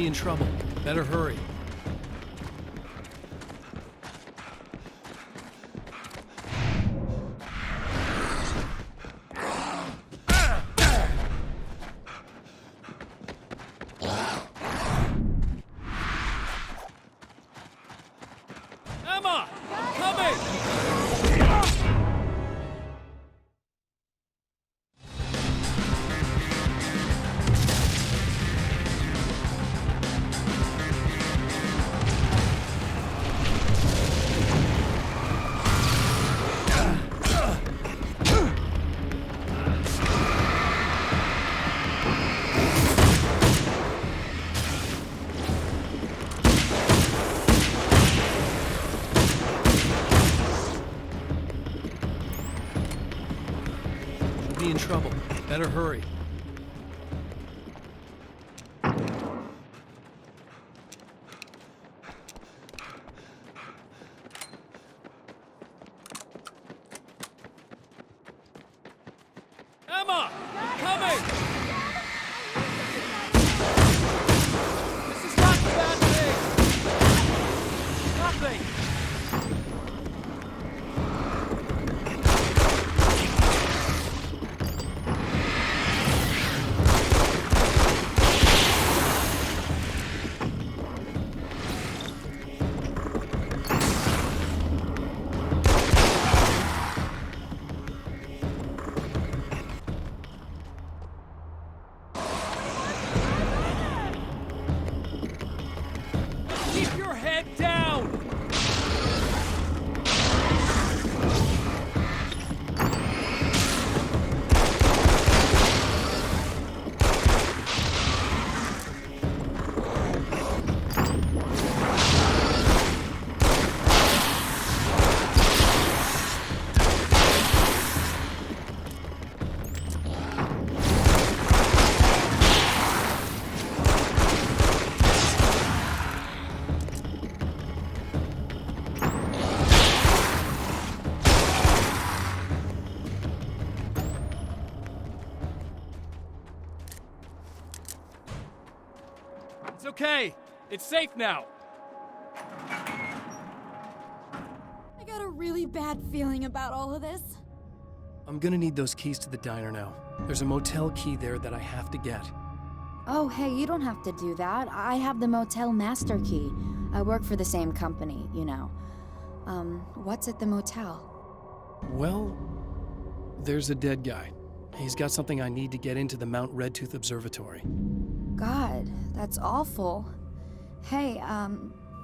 be in trouble. Better hurry. Emma! I'm coming! Be in trouble. Better hurry. Emma! I'm coming! This is not the bad thing! Nothing! Keep your head down! It's okay. It's safe now. I got a really bad feeling about all of this. I'm gonna need those keys to the diner now. There's a motel key there that I have to get. Oh, hey, you don't have to do that. I have the motel master key. I work for the same company, you know. What's at the motel? Well, there's a dead guy. He's got something I need to get into the Mount Redtooth Observatory. God, that's awful. Hey,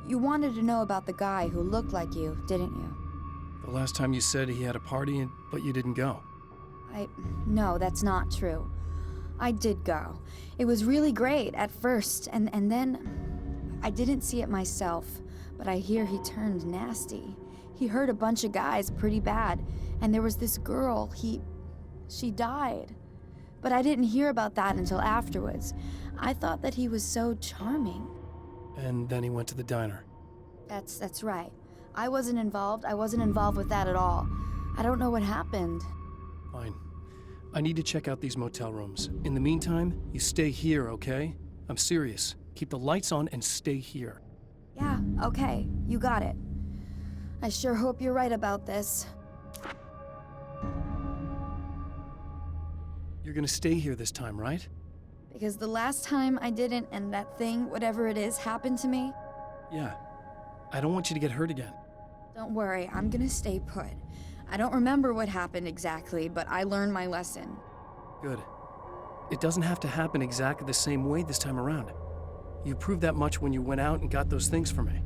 you wanted to know about the guy who looked like you, didn't you? The last time you said he had a party, but you didn't go. No, that's not true. I did go. It was really great at first, and then I didn't see it myself, but I hear he turned nasty. He hurt a bunch of guys pretty bad, and there was this girl, she died. But I didn't hear about that until afterwards. I thought that he was so charming. And then he went to the diner. That's right. I wasn't involved. I wasn't involved with that at all. I don't know what happened. Fine. I need to check out these motel rooms. In the meantime, you stay here, okay? I'm serious. Keep the lights on and stay here. Yeah, okay. You got it. I sure hope you're right about this. You're gonna stay here this time, right? Because the last time I didn't, and that thing, whatever it is, happened to me. Yeah. I don't want you to get hurt again. Don't worry, I'm gonna stay put. I don't remember what happened exactly, but I learned my lesson. Good. It doesn't have to happen exactly the same way this time around. You proved that much when you went out and got those things for me.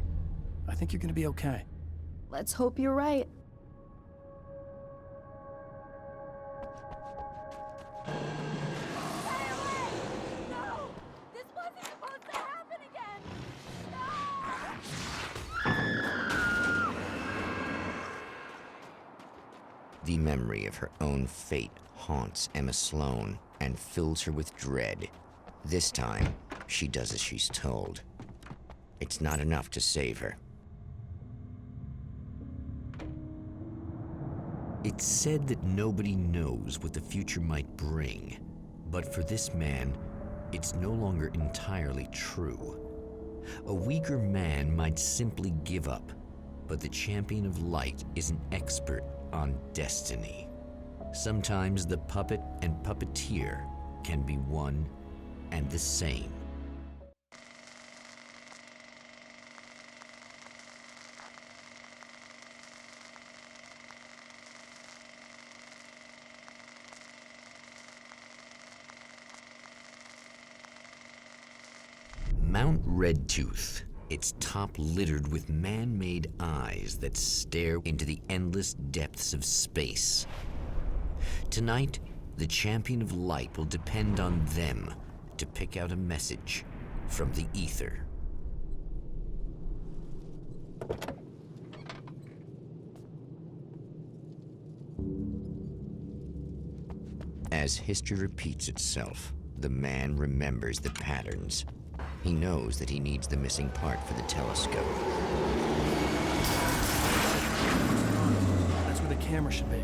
I think you're gonna be okay. Let's hope you're right. The memory of her own fate haunts Emma Sloan and fills her with dread. This time, she does as she's told. It's not enough to save her. It's said that nobody knows what the future might bring, but for this man, it's no longer entirely true. A weaker man might simply give up, but the champion of light is an expert on destiny. Sometimes the puppet and puppeteer can be one and the same. Mount Redtooth, its top littered with man-made eyes that stare into the endless depths of space. Tonight, the champion of light will depend on them to pick out a message from the ether. As history repeats itself, the man remembers the patterns. He knows that he needs the missing part for the telescope. That's where the camera should be.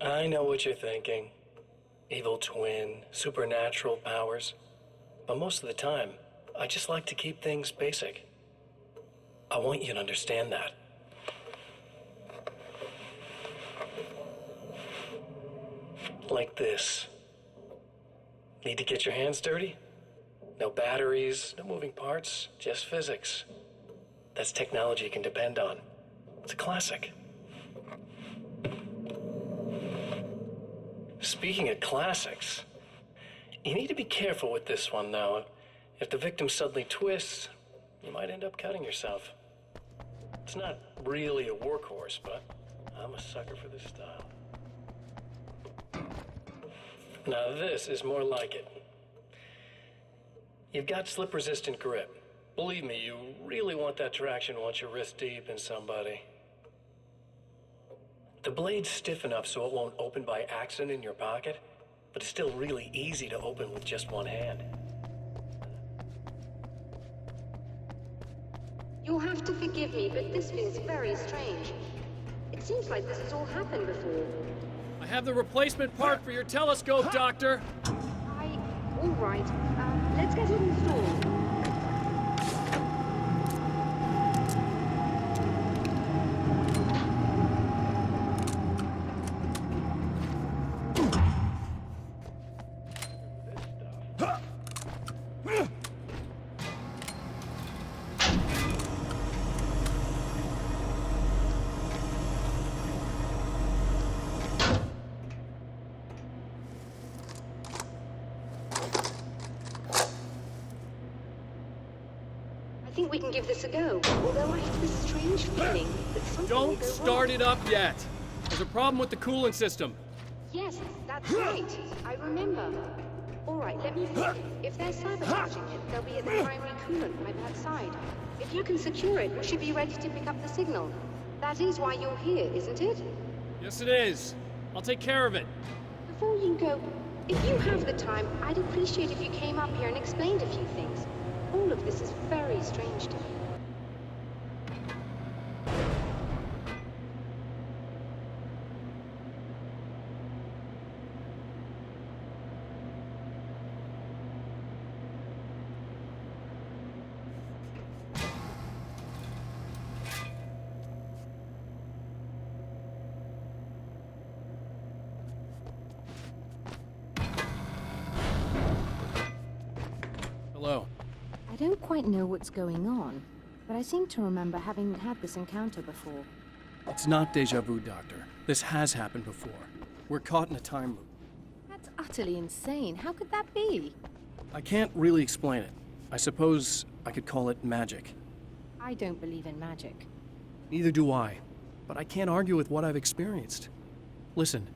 I know what you're thinking. Evil twin, supernatural powers. But most of the time, I just like to keep things basic. I want you to understand that. Like this. Need to get your hands dirty? No batteries, no moving parts, just physics. That's technology you can depend on. It's a classic. Speaking of classics, you need to be careful with this one, though. If the victim suddenly twists, you might end up cutting yourself. It's not really a workhorse, but I'm a sucker for this style. Now this is more like it. You've got slip-resistant grip. Believe me, you really want that traction once you're wrist deep in somebody. The blade's stiff enough so it won't open by accident in your pocket, but it's still really easy to open with just one hand. You'll have to forgive me, but this feels very strange. It seems like this has all happened before. I have the replacement part for your telescope, Doctor. All right. Let's get it installed. I think we can give this a go, although I have this strange feeling that something will Don't go start wrong. it up yet. There's a problem with the coolant system. Yes, that's right. I remember. All right, let me think. If they're sabotaging it, they'll be at the primary coolant pipe outside. If you can secure it, we should be ready to pick up the signal. That is why you're here, isn't it? Yes, it is. I'll take care of it. Before you go, if you have the time, I'd appreciate if you came up here and explained a few things. All of this is very strange to me. Hello. I don't quite know what's going on, but I seem to remember having had this encounter before. It's not deja vu, Doctor. This has happened before. We're caught in a time loop. That's utterly insane. How could that be? I can't really explain it. I suppose I could call it magic. I don't believe in magic. Neither do I. But I can't argue with what I've experienced. Listen,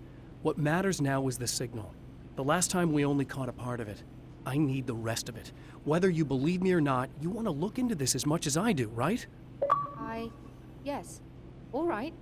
what matters now is the signal. The last time we only caught a part of it. I need the rest of it. Whether you believe me or not, you want to look into this as much as I do, right? Yes. All right.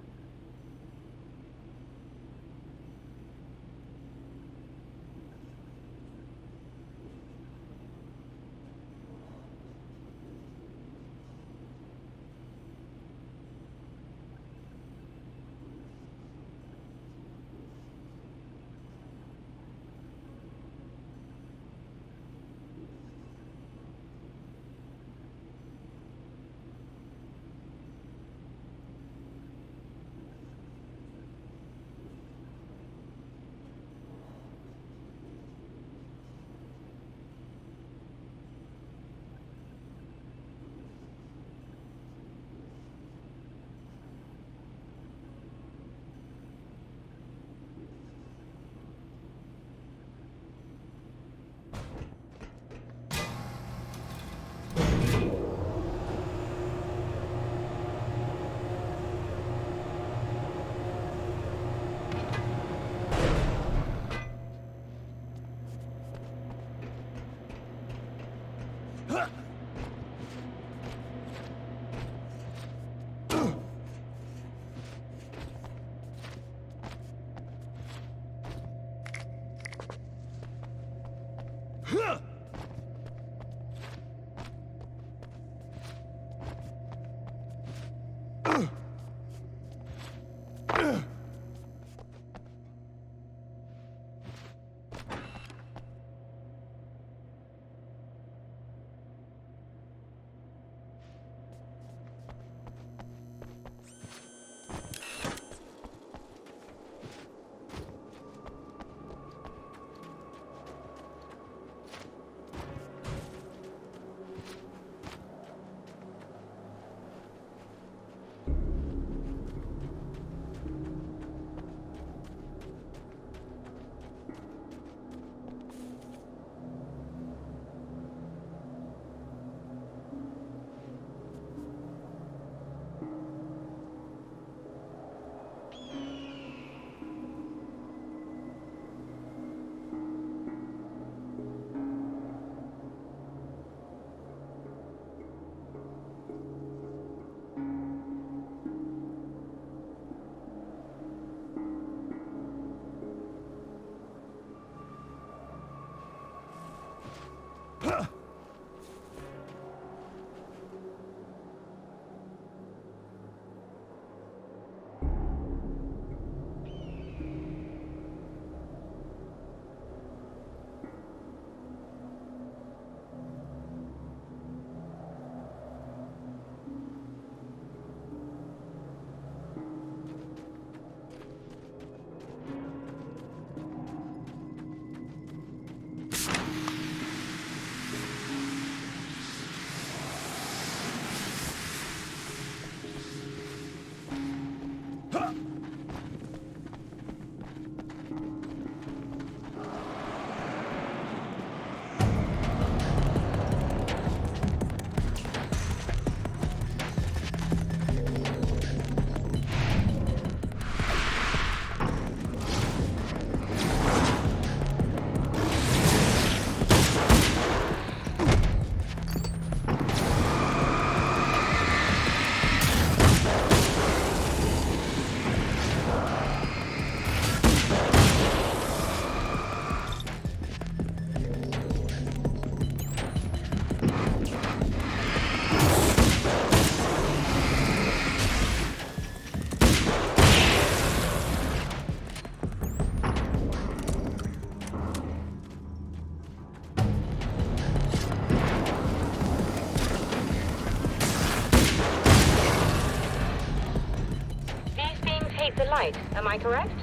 right, am I correct?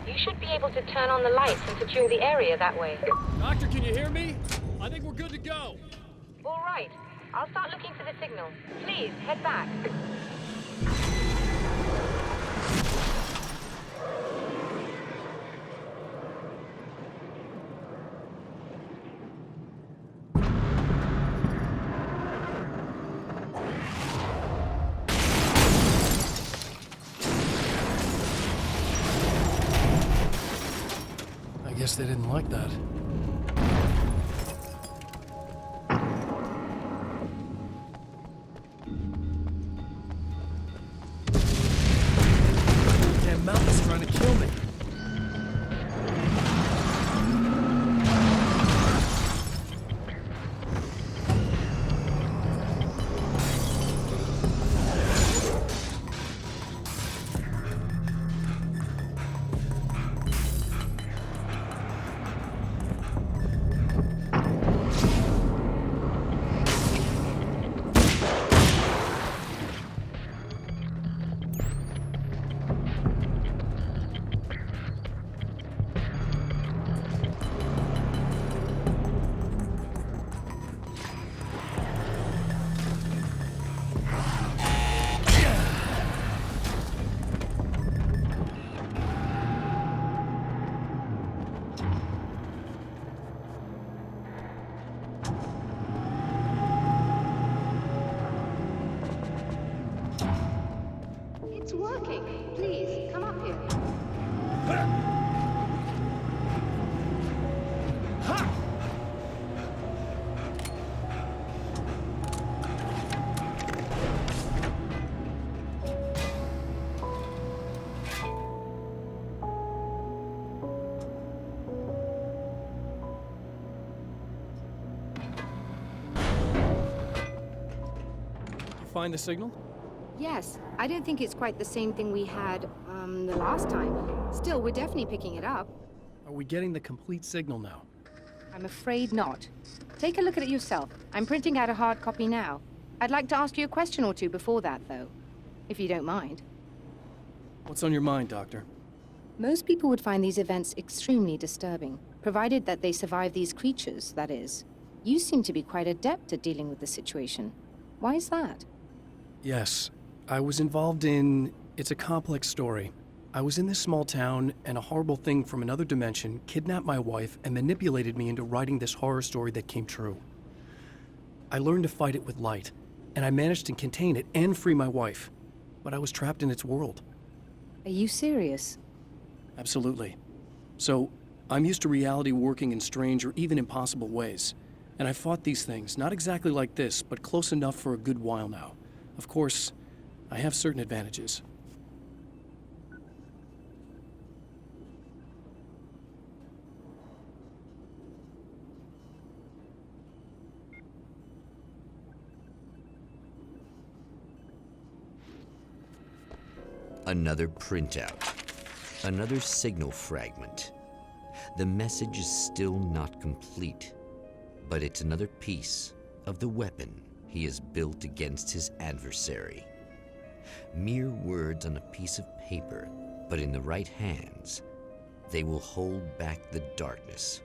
You should be able to turn on the lights and secure the area that way. Doctor, can you hear me? I think we're good to go. All right, I'll start looking for the signal. Please, head back. I guess they didn't like that. Damn mountain's trying to kill me. It's working. Please, come up here. Find the signal? Yes, I don't think it's quite the same thing we had, the last time. Still, we're definitely picking it up. Are we getting the complete signal now? I'm afraid not. Take a look at it yourself. I'm printing out a hard copy now. I'd like to ask you a question or two before that, though, if you don't mind. What's on your mind, Doctor? Most people would find these events extremely disturbing, provided that they survive these creatures, that is. You seem to be quite adept at dealing with the situation. Why is that? Yes, I was involved in... It's a complex story. I was in this small town, and a horrible thing from another dimension kidnapped my wife and manipulated me into writing this horror story that came true. I learned to fight it with light, and I managed to contain it and free my wife. But I was trapped in its world. Are you serious? Absolutely. So, I'm used to reality working in strange or even impossible ways. And I fought these things, not exactly like this, but close enough for a good while now. Of course, I have certain advantages. Another printout. Another signal fragment. The message is still not complete, but it's another piece of the weapon he has built against his adversary. Mere words on a piece of paper, but in the right hands, they will hold back the darkness.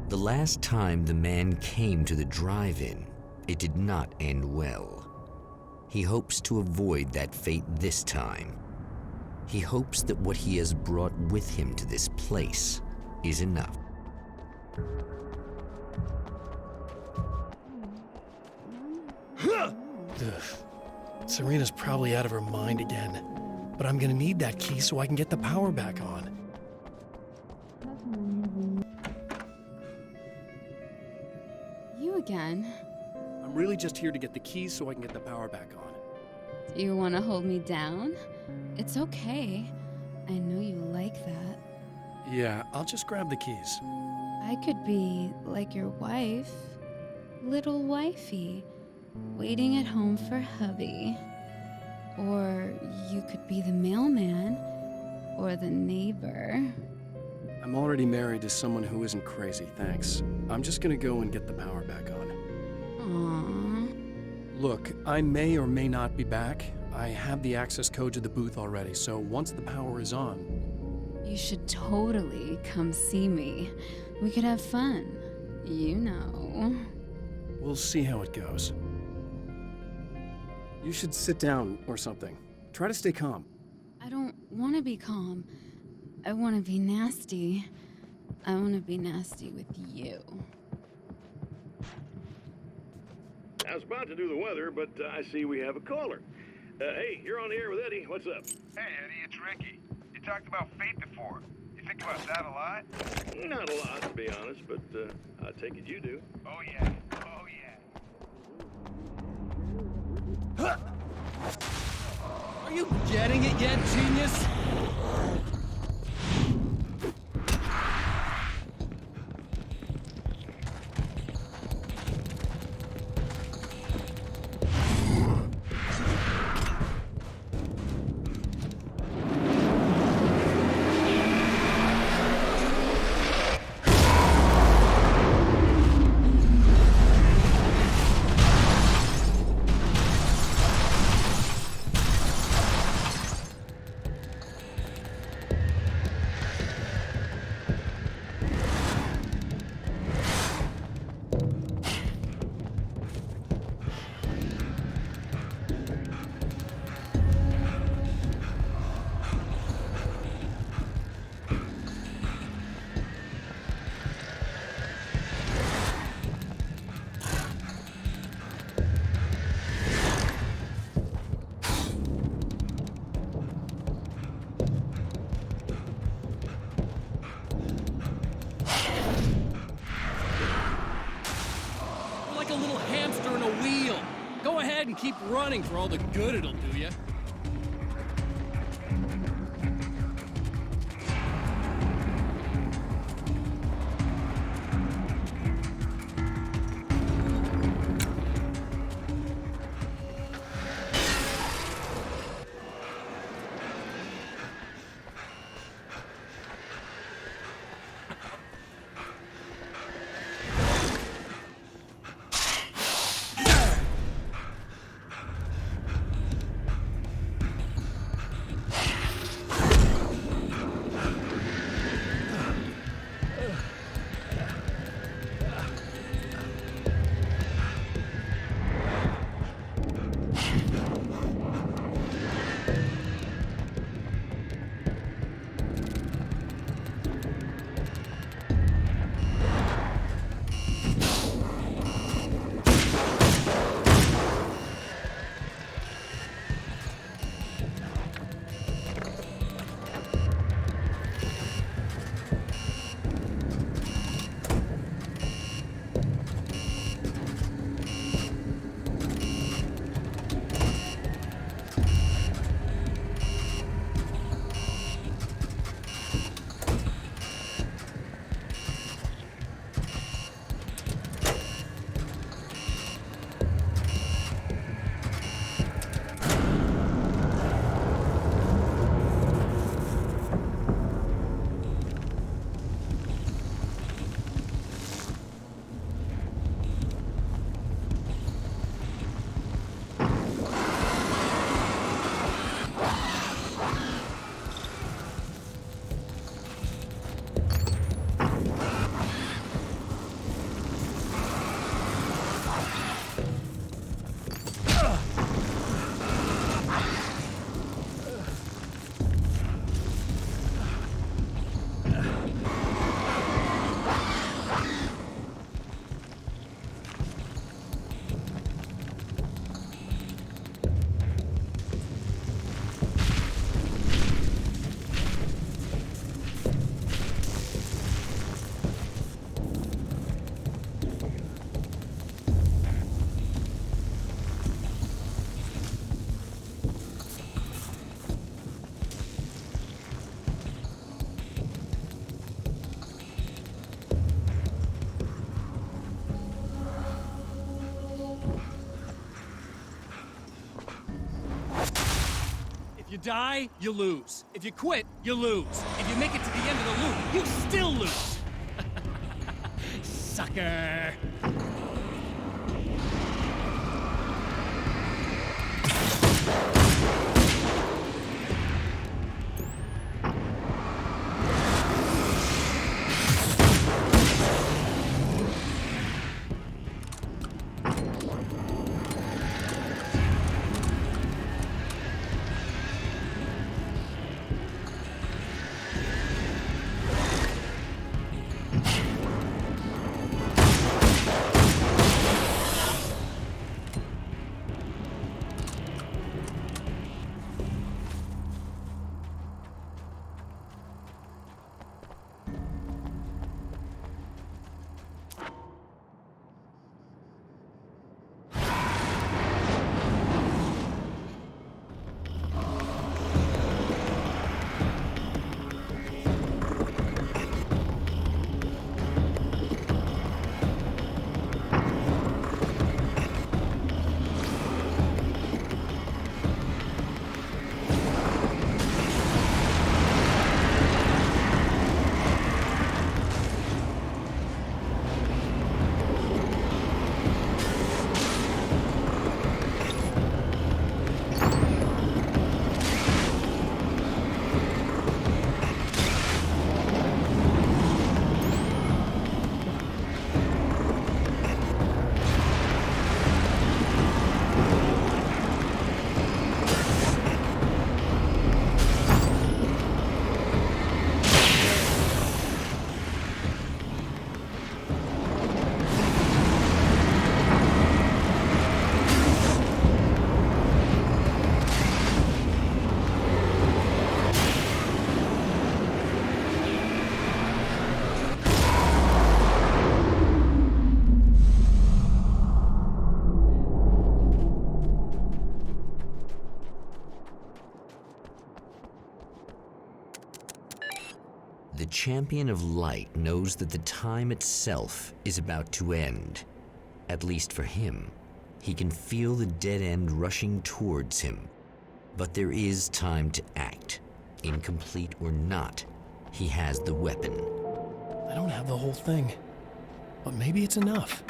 The last time the man came to the drive-in, it did not end well. He hopes to avoid that fate this time. He hopes that what he has brought with him to this place is enough. Ugh. Serena's probably out of her mind again. But I'm gonna need that key so I can get the power back on. You again? I'm really just here to get the keys so I can get the power back on. Do you want to hold me down? It's okay. I know you like that. Yeah, I'll just grab the keys. I could be like your wife. Little wifey. Waiting at home for hubby. Or you could be the mailman. Or the neighbor. I'm already married to someone who isn't crazy, thanks. I'm just gonna go and get the power back on. Aww. Look, I may or may not be back. I have the access code to the booth already, so once the power is on... You should totally come see me. We could have fun. You know. We'll see how it goes. You should sit down or something. Try to stay calm. I don't want to be calm. I want to be nasty. I want to be nasty with you. I was about to do the weather, but I see we have a caller. Hey, you're on the air with Eddie. What's up? Hey, Eddie, it's Ricky. You talked about fate before. You think about that a lot? Not a lot, to be honest, but I take it you do. Oh, yeah. Oh, yeah. Are you getting it yet, genius? Go ahead and keep running for all the good it'll do you. you die, you lose. If you quit, you lose. If you make it to the end of the loop, you still lose. Sucker. The Champion of Light knows that the time itself is about to end. At least for him. He can feel the dead end rushing towards him. But there is time to act. Incomplete or not, he has the weapon. I don't have the whole thing, but maybe it's enough.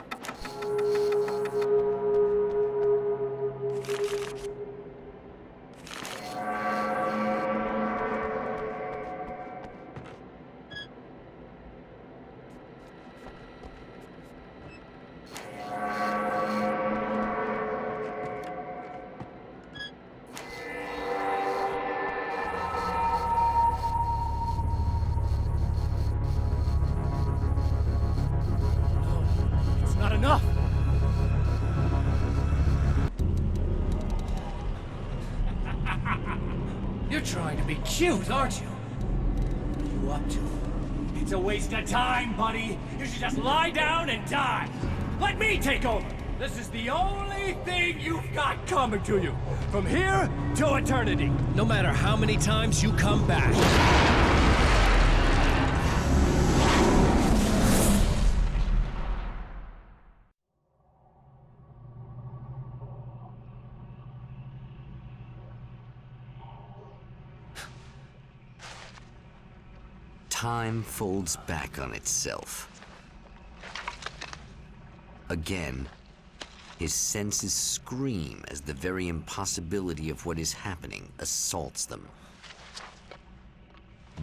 It's not enough. You're trying to be cute, aren't you? What are you up to? It's a waste of time, buddy. You should just lie down and die. Let me take over. This is the only thing you've got coming to you. From here to eternity. No matter how many times you come back. Time folds back on itself. Again, his senses scream as the very impossibility of what is happening assaults them.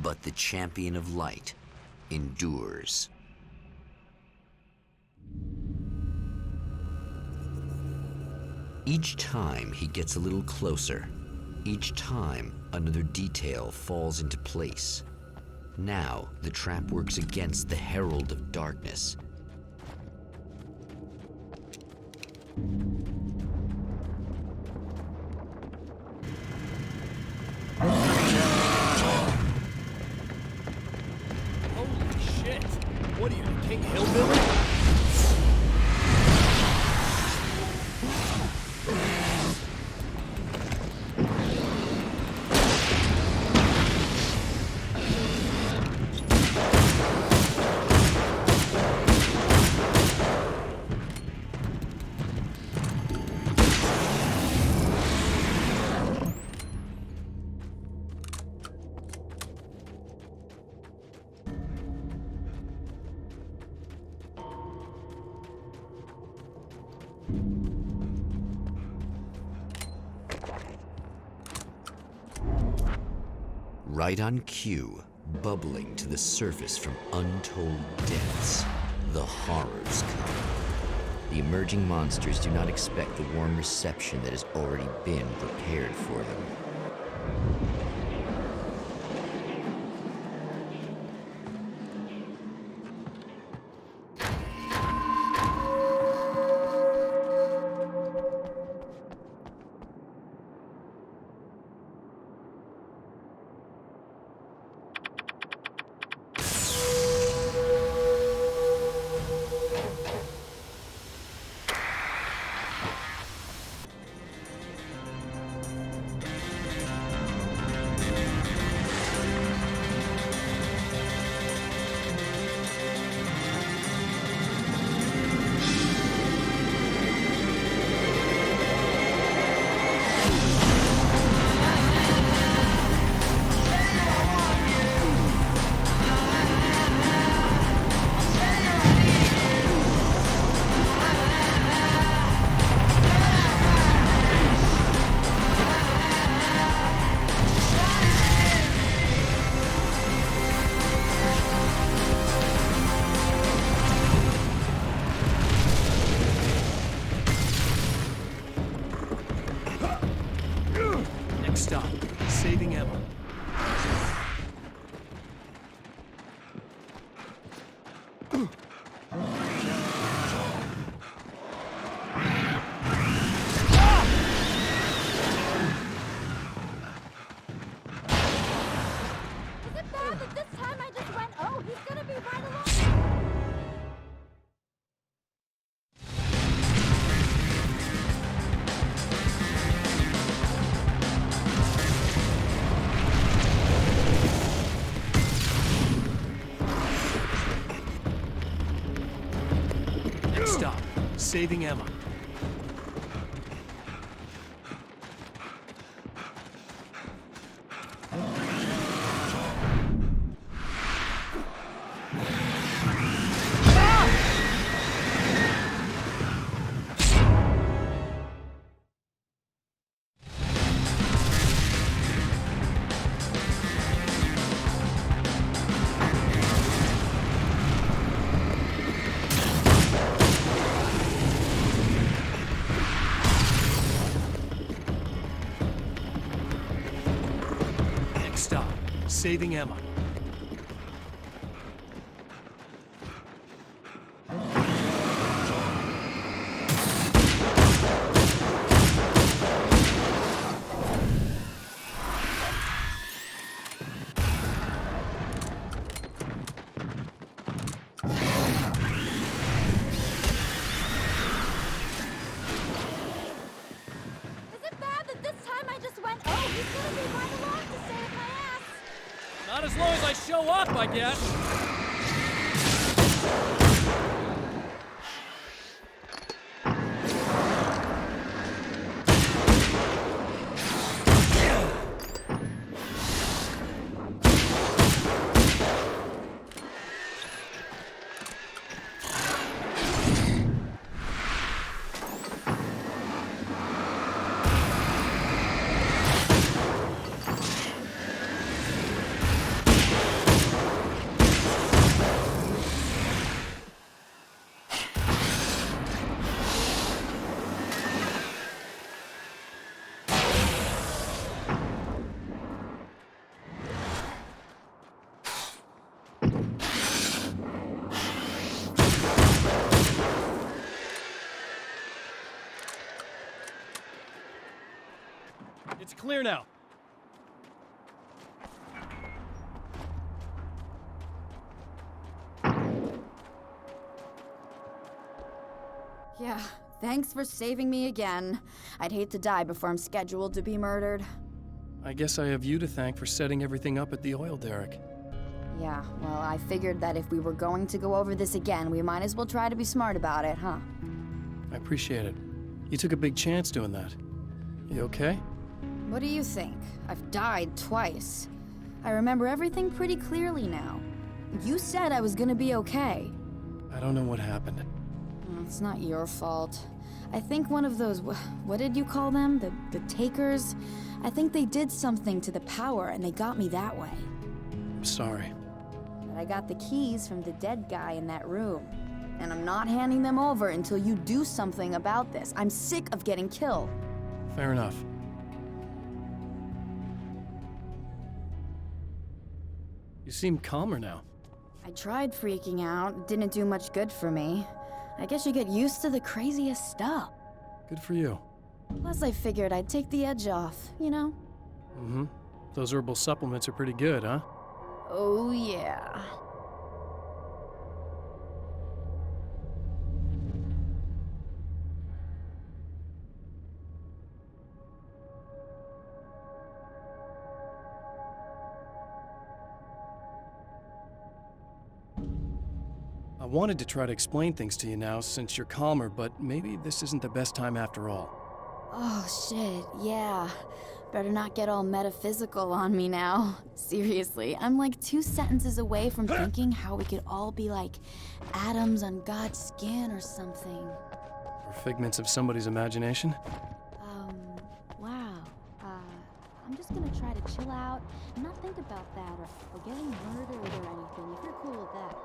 But the Champion of Light endures. Each time he gets a little closer. Each time another detail falls into place. Now, the trap works against the Herald of Darkness. Holy shit! What are you, the King Hillbilly? Right on cue, bubbling to the surface from untold depths, the horrors come. The emerging monsters do not expect the warm reception that has already been prepared for them. Next stop, saving Emma. Is it bad that this time I just went, oh, he's gonna be right along? Next stop, saving Emma. Next stop, saving Emma. Is it bad that this time I just went, oh, he's gonna be right along to save my ass? Not as long as I show up, I guess. It's clear now. Yeah, thanks for saving me again. I'd hate to die before I'm scheduled to be murdered. I guess I have you to thank for setting everything up at the oil derrick. Yeah, well, I figured that if we were going to go over this again, we might as well try to be smart about it, huh? I appreciate it. You took a big chance doing that. You okay? What do you think? I've died twice. I remember everything pretty clearly now. You said I was gonna be okay. I don't know what happened. It's not your fault. I think one of those, what did you call them? The takers? I think they did something to the power and they got me that way. I'm sorry. But I got the keys from the dead guy in that room. And I'm not handing them over until you do something about this. I'm sick of getting killed. Fair enough. You seem calmer now. I tried freaking out. It didn't do much good for me. I guess you get used to the craziest stuff. Good for you. Plus, I figured I'd take the edge off, you know? Mm-hmm. Those herbal supplements are pretty good, huh? Oh, yeah. I wanted to try to explain things to you now since you're calmer, but maybe this isn't the best time after all. Oh, shit, yeah. Better not get all metaphysical on me now. Seriously, I'm like 2 sentences away from thinking how we could all be like atoms on God's skin or something. Or figments of somebody's imagination? Wow. I'm just gonna try to chill out and not think about that or getting murdered or anything, if you're cool with that.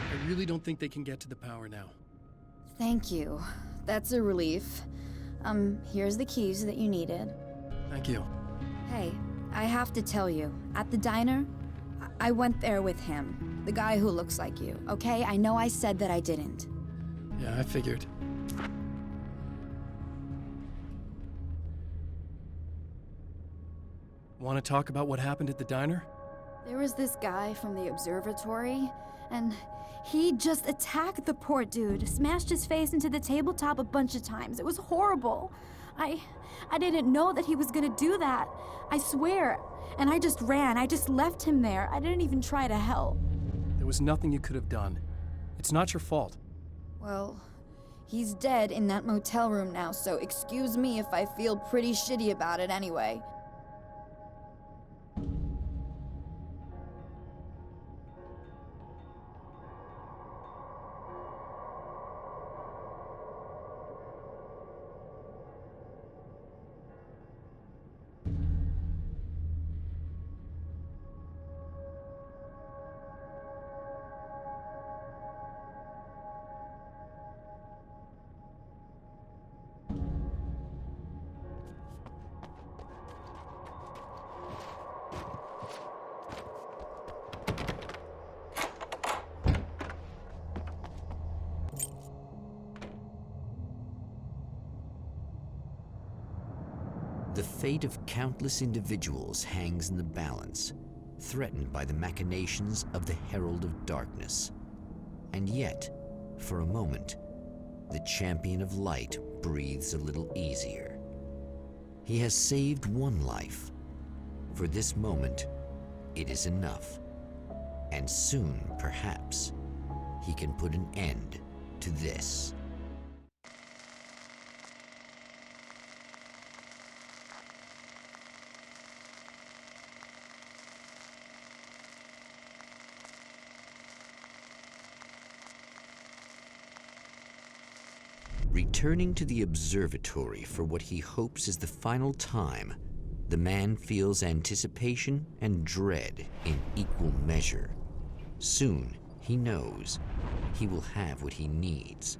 I really don't think they can get to the power now. Thank you. That's a relief. Here's the keys that you needed. Thank you. Hey, I have to tell you, at the diner, I went there with him. The guy who looks like you, okay? I know I said that I didn't. Yeah, I figured. Want to talk about what happened at the diner? There was this guy from the observatory, and he just attacked the poor dude, smashed his face into the tabletop a bunch of times. It was horrible. I didn't know that he was gonna do that. I swear. And I just ran. I just left him there. I didn't even try to help. There was nothing you could have done. It's not your fault. Well, he's dead in that motel room now, so excuse me if I feel pretty shitty about it anyway. The fate of countless individuals hangs in the balance, threatened by the machinations of the Herald of Darkness. And yet, for a moment, the Champion of Light breathes a little easier. He has saved one life. For this moment, it is enough. And soon, perhaps, he can put an end to this. Returning to the observatory for what he hopes is the final time, the man feels anticipation and dread in equal measure. Soon, he knows, he will have what he needs.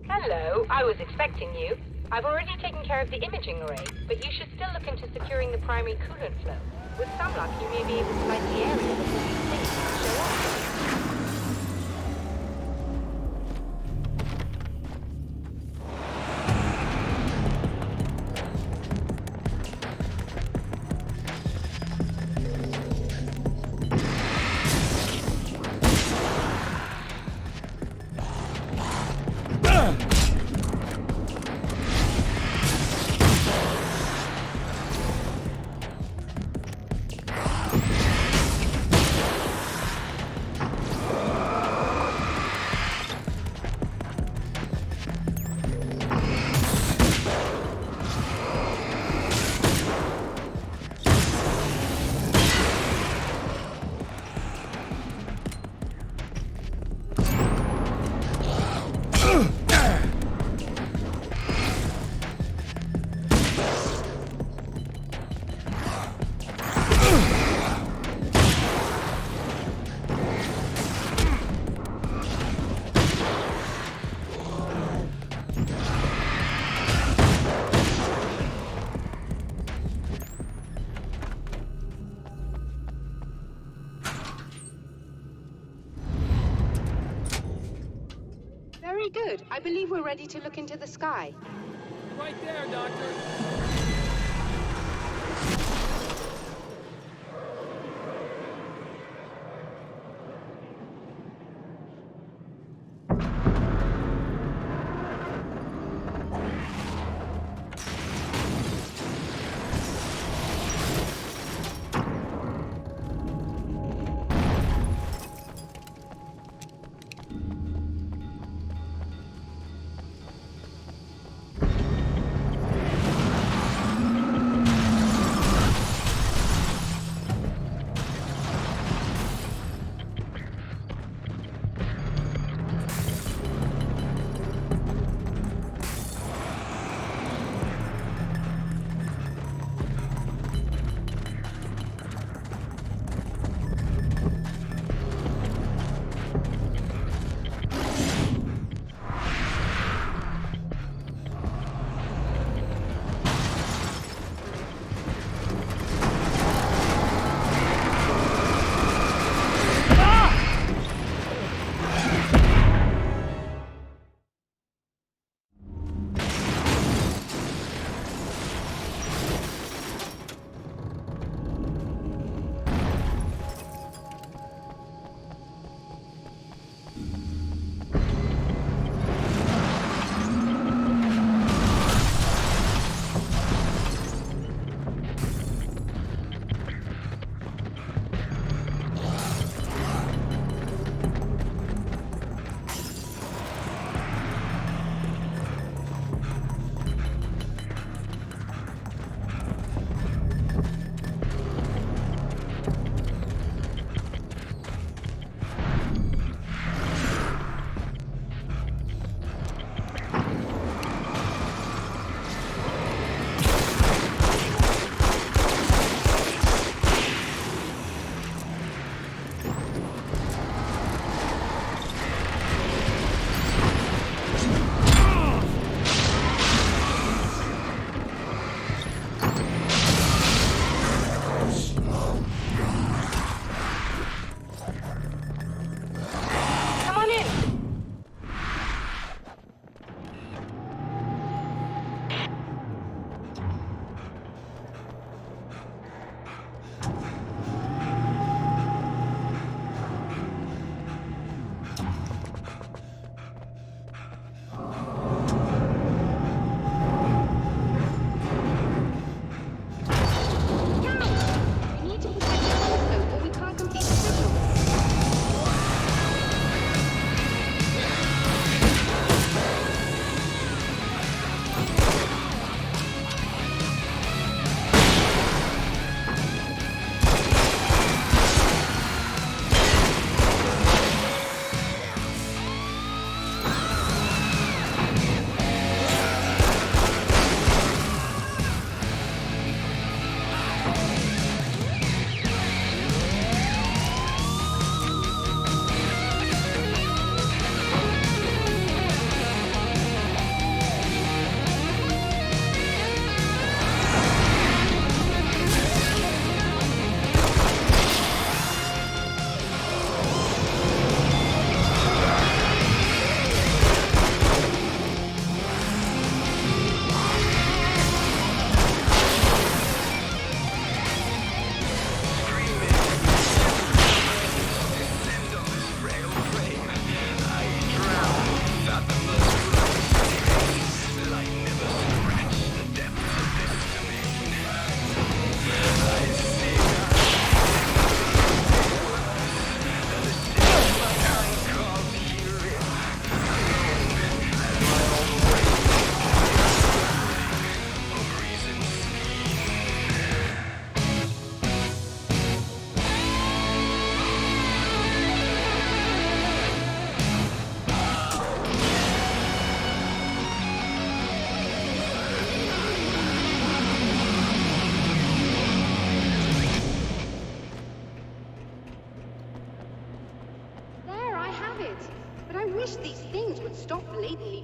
Hello, I was expecting you. I've already taken care of the imaging array, but you should still look into securing the primary coolant flow. With some luck, you may be able to light the area before these things show up. Very good. I believe we're ready to look into the sky. Right there, Doctor.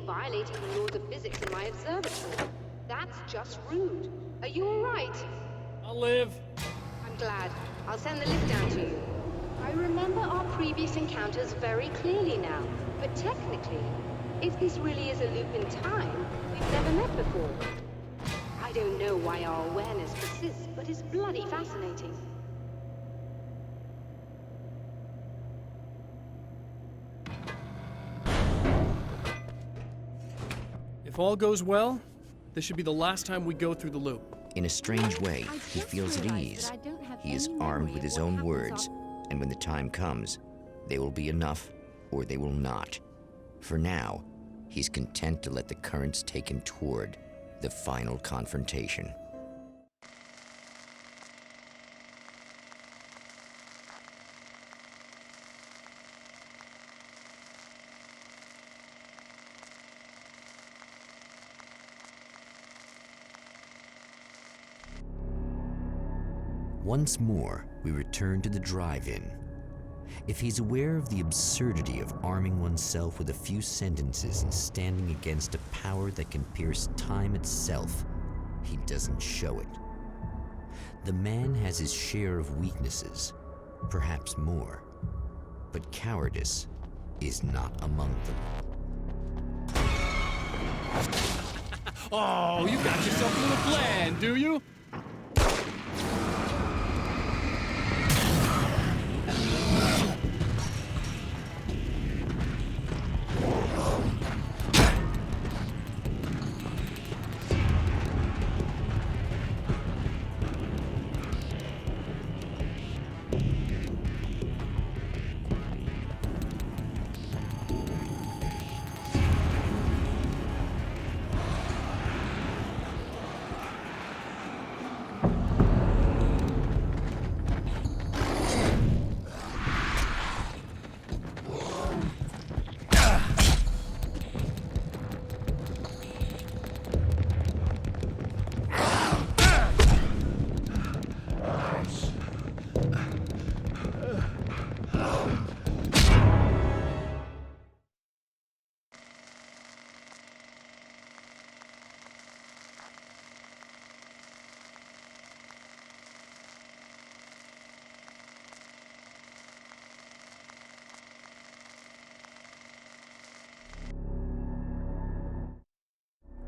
violating the laws of physics in my observatory. That's just rude. Are you all right? I'll live. I'm glad. I'll send the lift down to you. I remember our previous encounters very clearly now, but technically, If this really is a loop in time, we've never met before. I don't know why our awareness persists, but it's bloody fascinating. If all goes well, this should be the last time we go through the loop. In a strange way, he feels at ease. He is armed with his own words, and when the time comes, they will be enough or they will not. For now, he's content to let the currents take him toward the final confrontation. Once more, we return to the drive-in. If he's aware of the absurdity of arming oneself with a few sentences and standing against a power that can pierce time itself, he doesn't show it. The man has his share of weaknesses, perhaps more, but cowardice is not among them. Oh, you got yourself a little plan, do you?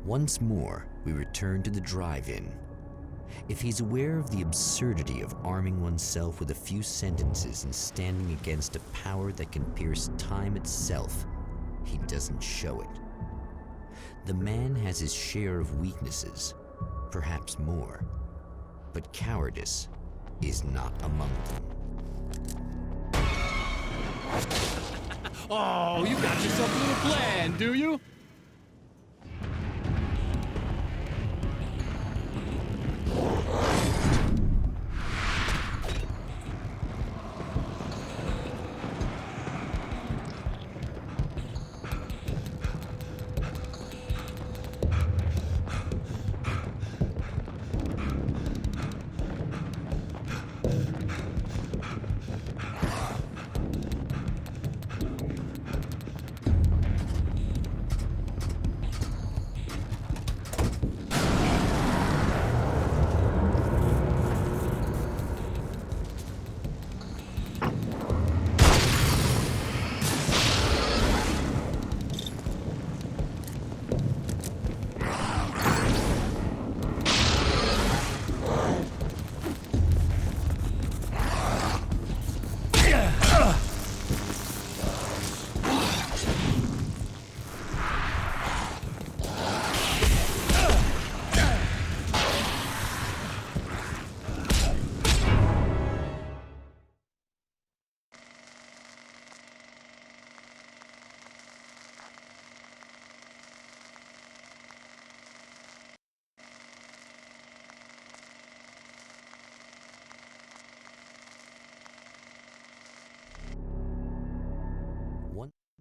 Once more, we return to the drive-in. If he's aware of the absurdity of arming oneself with a few sentences and standing against a power that can pierce time itself, he doesn't show it. The man has his share of weaknesses, perhaps more, but cowardice is not among them. Oh, you got yourself a little plan, do you?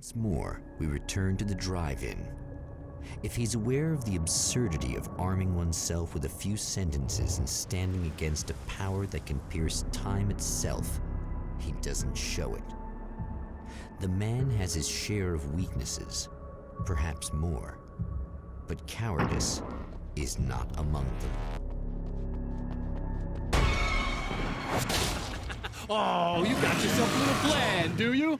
Once more, we return to the drive-in. If he's aware of the absurdity of arming oneself with a few sentences and standing against a power that can pierce time itself, he doesn't show it. The man has his share of weaknesses, perhaps more, but cowardice is not among them. Oh, you got yourself a little plan, do you?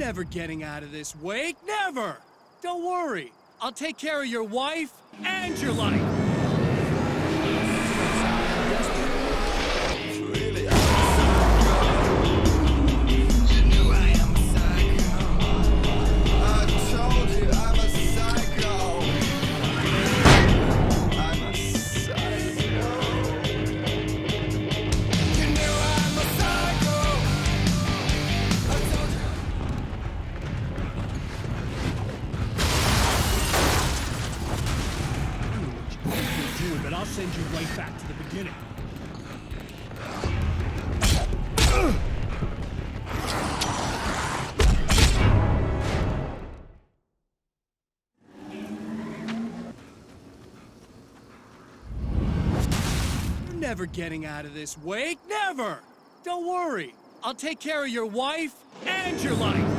never getting out of this, Wake. Never! Don't worry. I'll take care of your wife and your life. But I'll send you right back to the beginning. You're never getting out of this, Wake. Never! Don't worry. I'll take care of your wife and your life.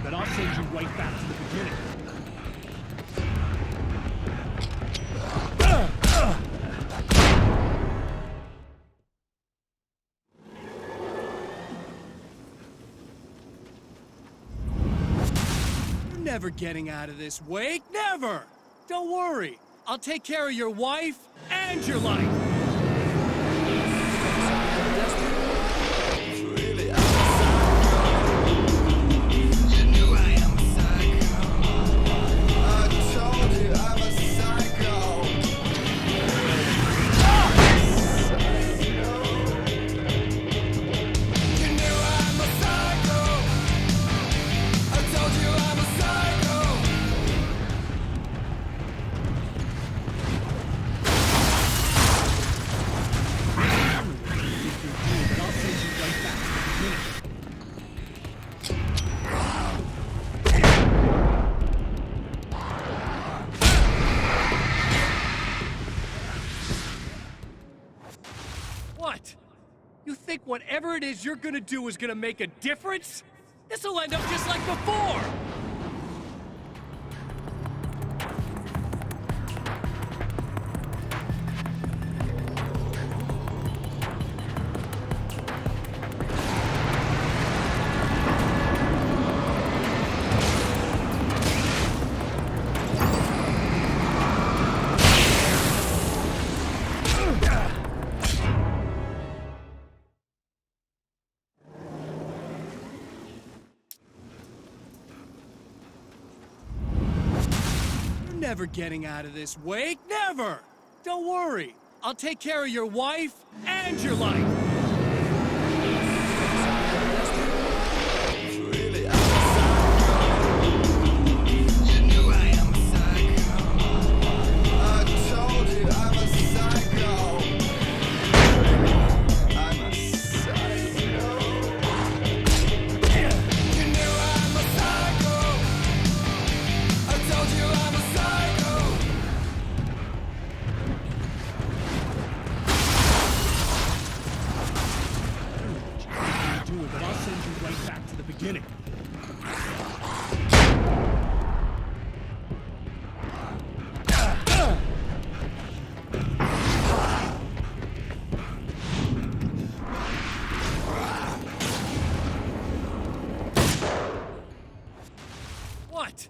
But I'll send you right back to the beginning. You're never getting out of this, Wake. Never! Don't worry. I'll take care of your wife and your life. What? You think whatever it is you're gonna do is gonna make a difference? This'll end up just like before! Never getting out of this, Wake. Never! Don't worry. I'll take care of your wife and your life. But I'll send you right back to the beginning. What?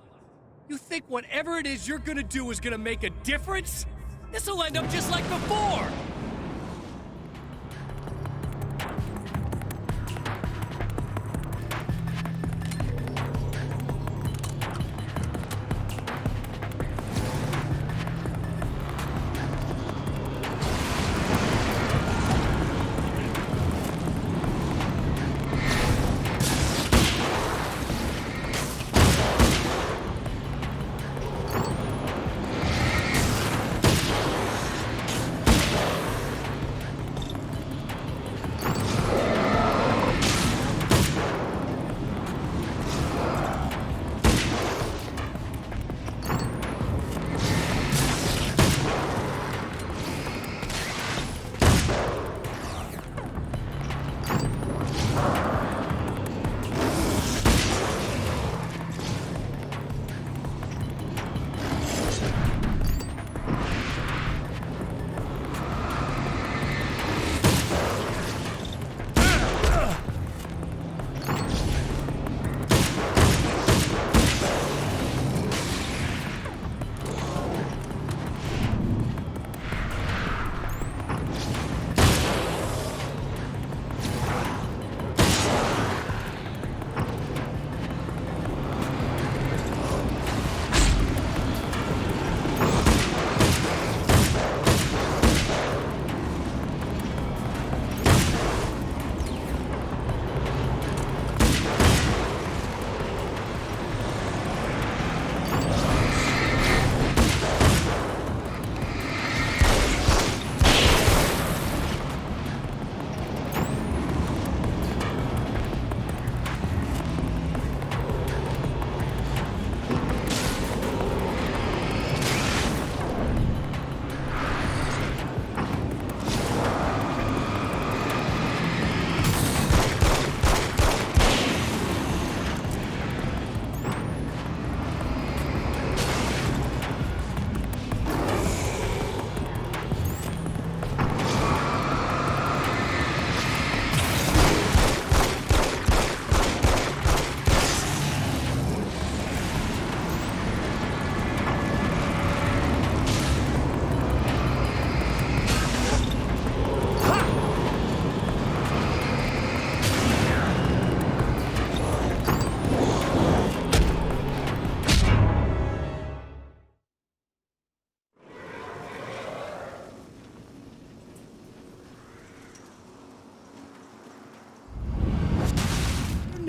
You think whatever it is you're gonna do is gonna make a difference? This'll end up just like before!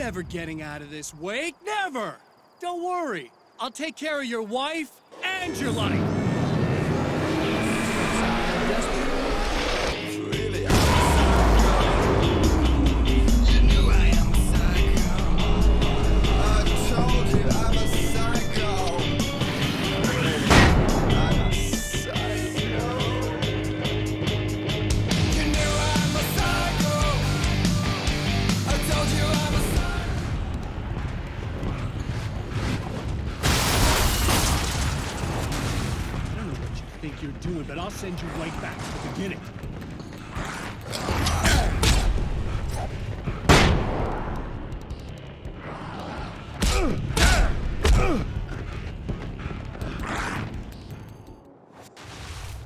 never getting out of this, Wake. Never! Don't worry. I'll take care of your wife and your life. You're doing, but I'll send you right back to the beginning.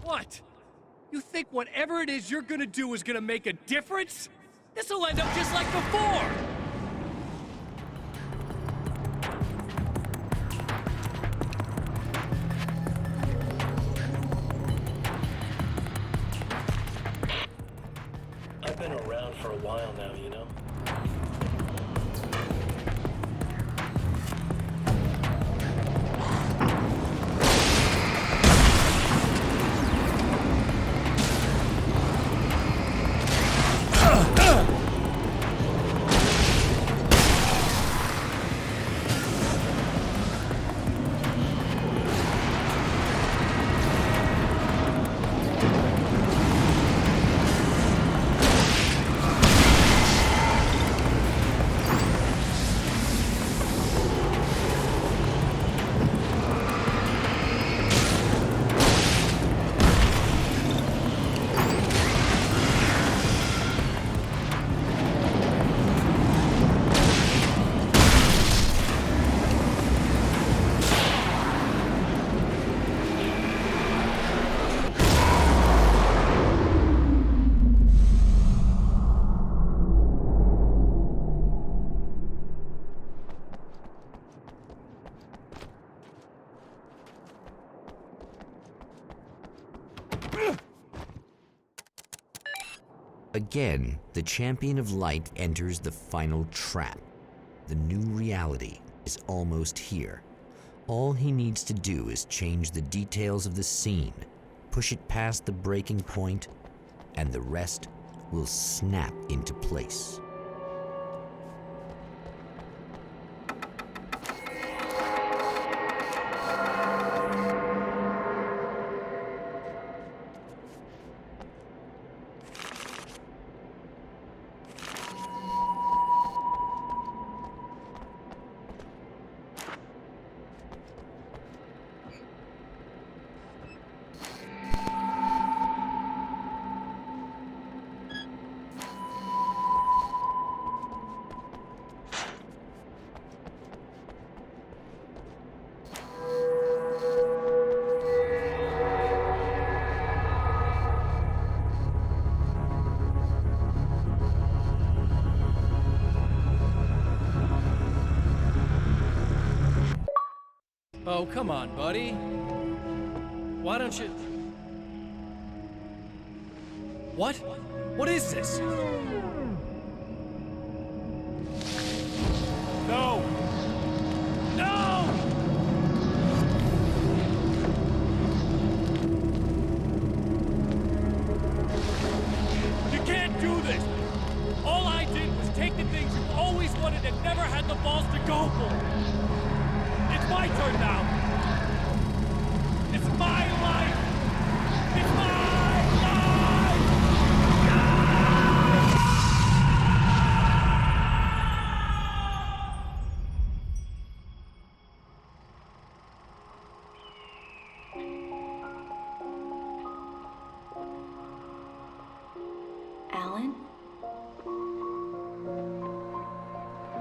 What? You think whatever it is you're gonna do is gonna make a difference? This'll end up just like before! I've been around for a while now, you know? Again, the champion of light enters the final trap. The new reality is almost here. All he needs to do is change the details of the scene, push it past the breaking point, and the rest will snap into place. Oh, come on, buddy. Why don't you... What? What is this? No! No! You can't do this! All I did was take the things you always wanted and never had the balls to go for! It's my turn now! It's my life! It's my life! Alan?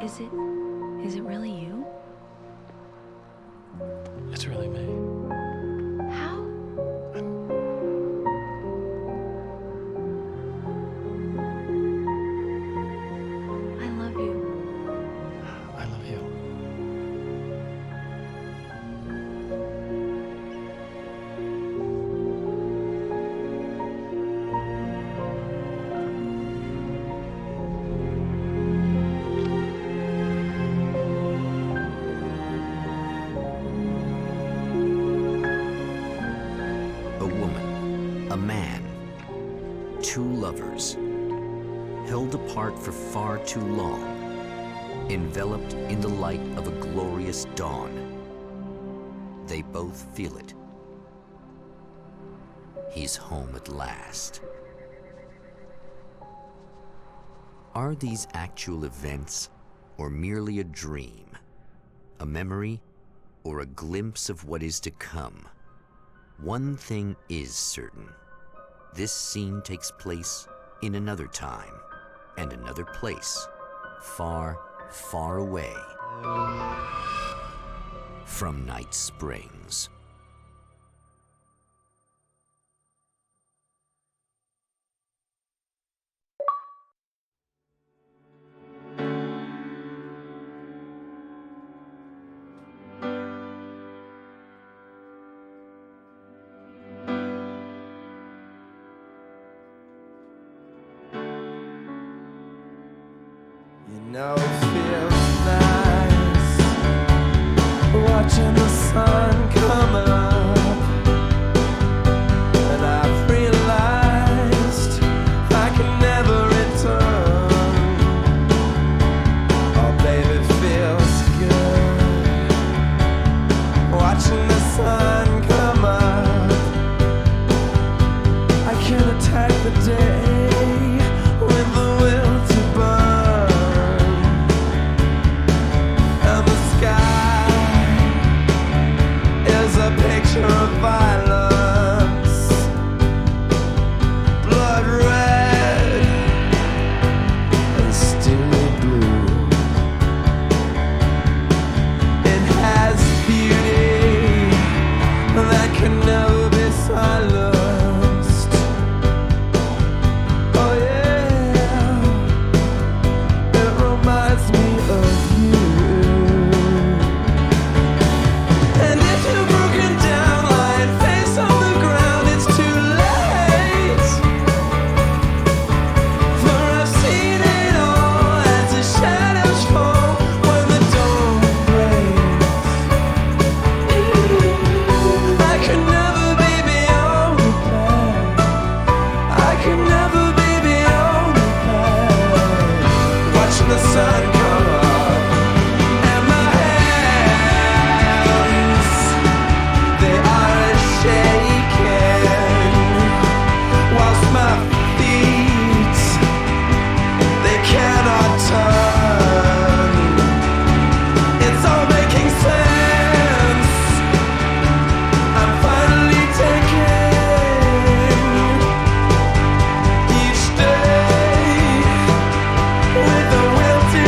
Is it really you? It's really me. How? I love you. I love you. lovers, held apart for far too long, enveloped in the light of a glorious dawn. They both feel it. He's home at last. Are these actual events, or merely a dream? A memory, or a glimpse of what is to come? One thing is certain. This scene takes place in another time and another place, far, far away from Night Springs. You know it feels nice watching the sun come up, and I've realized I can never return. Oh baby, it feels good watching the sun come up. I can attack the day with the will to burn. A picture of violence, blood red and steely blue. It has beauty that can never be silenced. Oh yeah, it reminds me of you. And if you the sun come up, and my hands, they are shaking, whilst my feet, they cannot turn. It's all making sense. I'm finally taking each day with a will to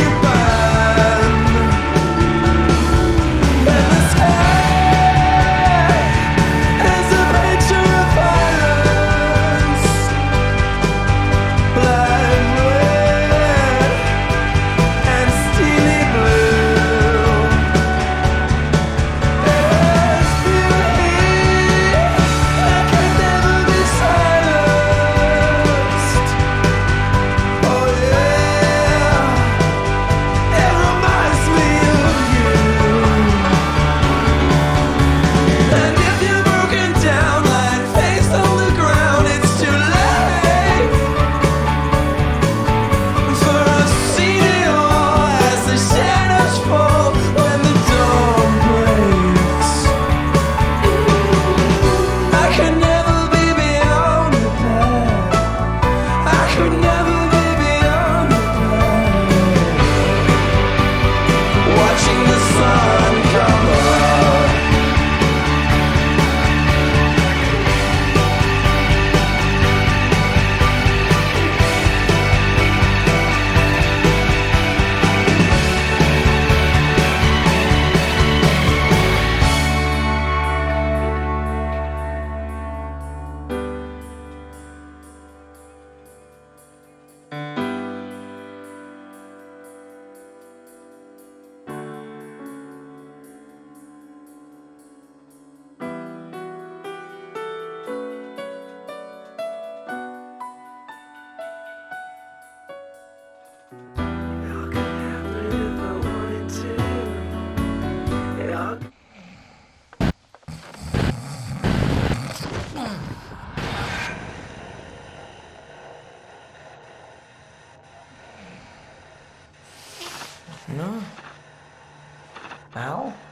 No? Al?